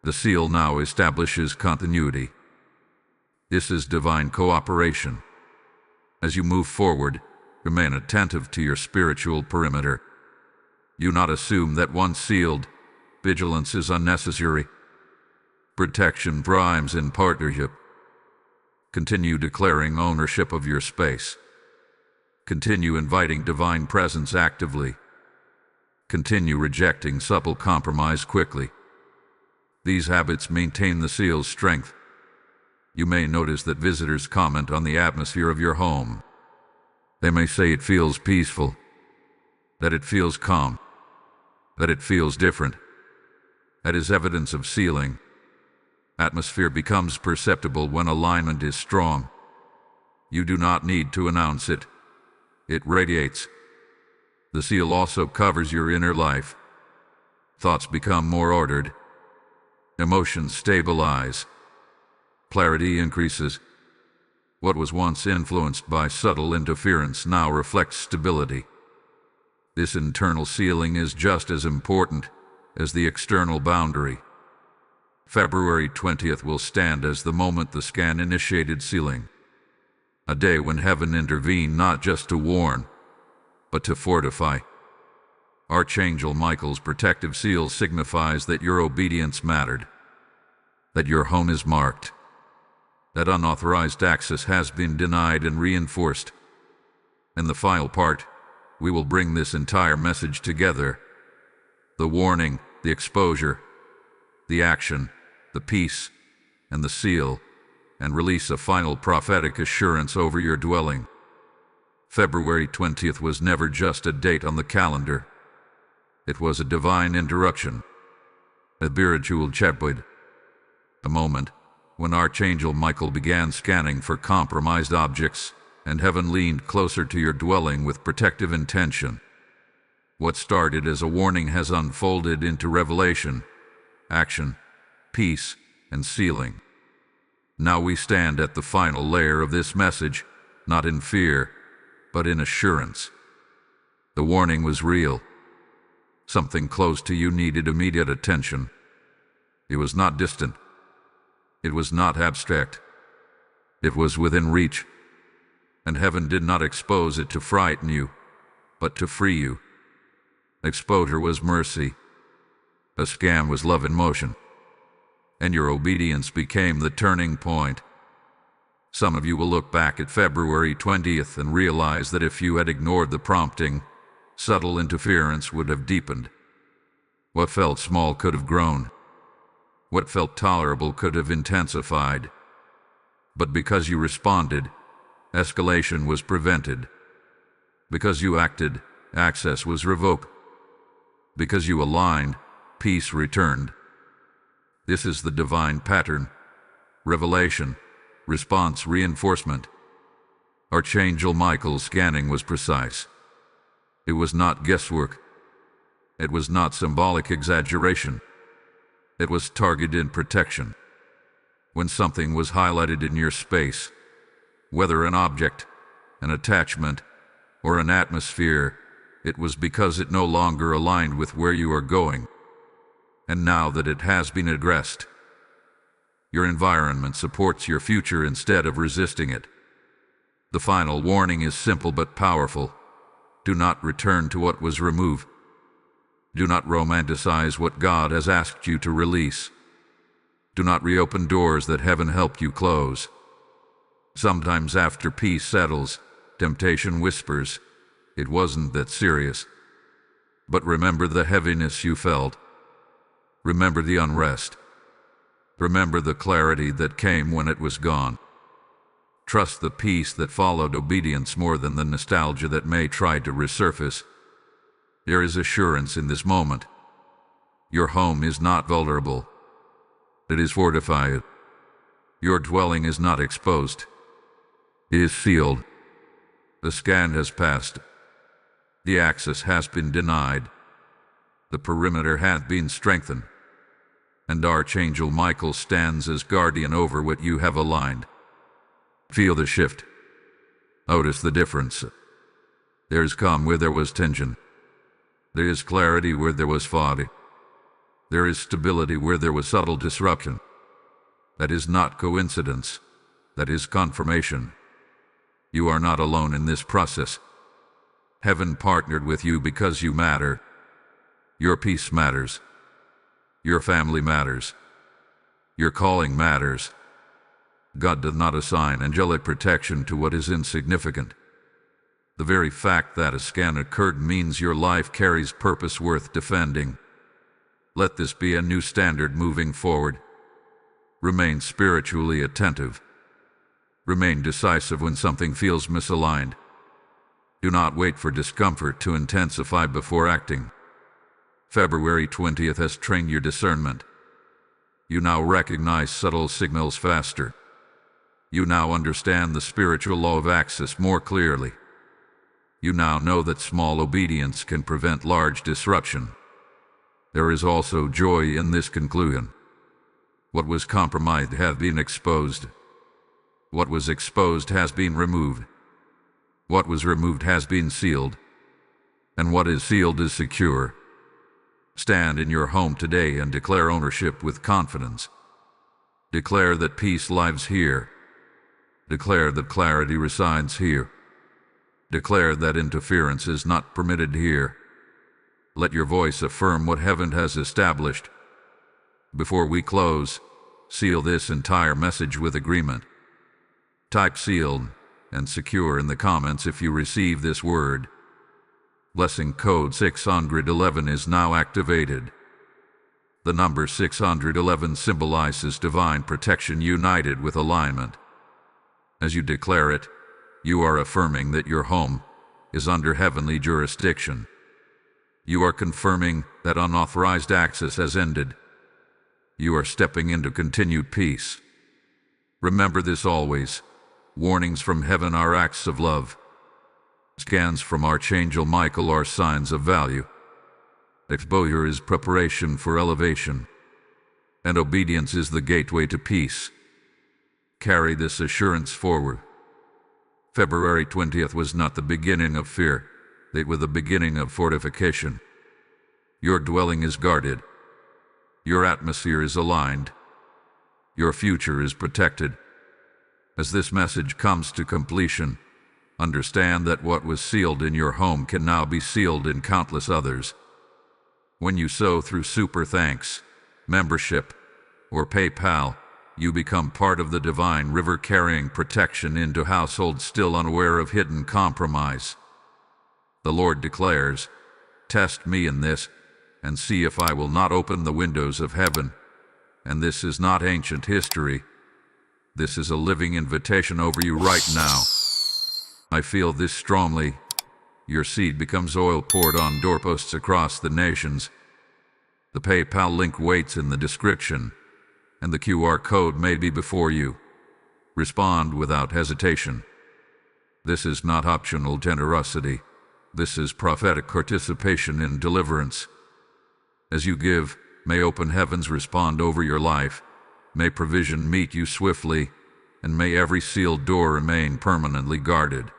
The seal now establishes continuity. This is divine cooperation. As you move forward, remain attentive to your spiritual perimeter. Do not assume that once sealed, vigilance is unnecessary. Protection thrives in partnership. Continue declaring ownership of your space. Continue inviting divine presence actively. Continue rejecting subtle compromise quickly. These habits maintain the seal's strength. You may notice that visitors comment on the atmosphere of your home. They may say it feels peaceful, that it feels calm, that it feels different. That is evidence of sealing. Atmosphere becomes perceptible when alignment is strong. You do not need to announce it. It radiates. The seal also covers your inner life. Thoughts become more ordered. Emotions stabilize. Clarity increases. What was once influenced by subtle interference now reflects stability. This internal sealing is just as important as the external boundary. February 20th will stand as the moment the scan initiated sealing. A day when heaven intervened not just to warn, but to fortify. Archangel Michael's protective seal signifies that your obedience mattered, that your home is marked, that unauthorized access has been denied and reinforced. In the final part, we will bring this entire message together. The warning, the exposure, the action, the peace, and the seal, and release a final prophetic assurance over your dwelling. February 20th was never just a date on the calendar. It was a divine interruption, a spiritual checkpoint, a moment when Archangel Michael began scanning for compromised objects, and heaven leaned closer to your dwelling with protective intention. What started as a warning has unfolded into revelation, action, peace, and sealing. Now we stand at the final layer of this message, not in fear, but in assurance. The warning was real. Something close to you needed immediate attention. It was not distant. It was not abstract. It was within reach. And heaven did not expose it to frighten you, but to free you. Exposure was mercy. A scam was love in motion. And your obedience became the turning point. Some of you will look back at February 20th and realize that if you had ignored the prompting, subtle interference would have deepened. What felt small could have grown. What felt tolerable could have intensified. But because you responded, escalation was prevented. Because you acted, access was revoked. Because you aligned, peace returned. This is the divine pattern. Revelation, response, reinforcement. Archangel Michael's scanning was precise. It was not guesswork. It was not symbolic exaggeration. It was targeted protection. When something was highlighted in your space, whether an object, an attachment, or an atmosphere, it was because it no longer aligned with where you are going. And now that it has been addressed, your environment supports your future instead of resisting it. The final warning is simple but powerful. Do not return to what was removed. Do not romanticize what God has asked you to release. Do not reopen doors that heaven helped you close. Sometimes after peace settles, temptation whispers, "It wasn't that serious." But remember the heaviness you felt. Remember the unrest. Remember the clarity that came when it was gone. Trust the peace that followed obedience more than the nostalgia that may try to resurface. There is assurance in this moment. Your home is not vulnerable. It is fortified. Your dwelling is not exposed. It is sealed. The scan has passed. The access has been denied. The perimeter hath been strengthened. And Archangel Michael stands as guardian over what you have aligned. Feel the shift. Notice the difference. There is calm where there was tension. There is clarity where there was fog. There is stability where there was subtle disruption. That is not coincidence. That is confirmation. You are not alone in this process. Heaven partnered with you because you matter. Your peace matters. Your family matters. Your calling matters. God does not assign angelic protection to what is insignificant. The very fact that a scan occurred means your life carries purpose worth defending. Let this be a new standard moving forward. Remain spiritually attentive. Remain decisive when something feels misaligned. Do not wait for discomfort to intensify before acting. February 20th has trained your discernment. You now recognize subtle signals faster. You now understand the spiritual law of access more clearly. You now know that small obedience can prevent large disruption. There is also joy in this conclusion. What was compromised has been exposed. What was exposed has been removed. What was removed has been sealed. And what is sealed is secure. Stand in your home today and declare ownership with confidence. Declare that peace lives here. Declare that clarity resides here. Declare that interference is not permitted here. Let your voice affirm what heaven has established. Before we close, seal this entire message with agreement. Type sealed and secure in the comments if you receive this word. Blessing code 611 is now activated. The number 611 symbolizes divine protection united with alignment. As you declare it, you are affirming that your home is under heavenly jurisdiction. You are confirming that unauthorized access has ended. You are stepping into continued peace. Remember this always. Warnings from heaven are acts of love. Scans from Archangel Michael are signs of value. Exposure is preparation for elevation. And obedience is the gateway to peace. Carry this assurance forward. February 20th was not the beginning of fear. They were the beginning of fortification. Your dwelling is guarded. Your atmosphere is aligned. Your future is protected. As this message comes to completion, understand that what was sealed in your home can now be sealed in countless others. When you sow through Super Thanks, membership, or PayPal, you become part of the divine river carrying protection into households still unaware of hidden compromise. The Lord declares, "Test me in this, and see if I will not open the windows of heaven." And this is not ancient history. This is a living invitation over you right now. I feel this strongly. Your seed becomes oil poured on doorposts across the nations. The PayPal link waits in the description, and the QR code may be before you. Respond without hesitation. This is not optional generosity. This is prophetic participation in deliverance. As you give, may open heavens respond over your life. May provision meet you swiftly, and may every sealed door remain permanently guarded.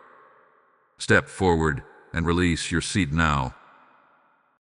Step forward and release your seed now.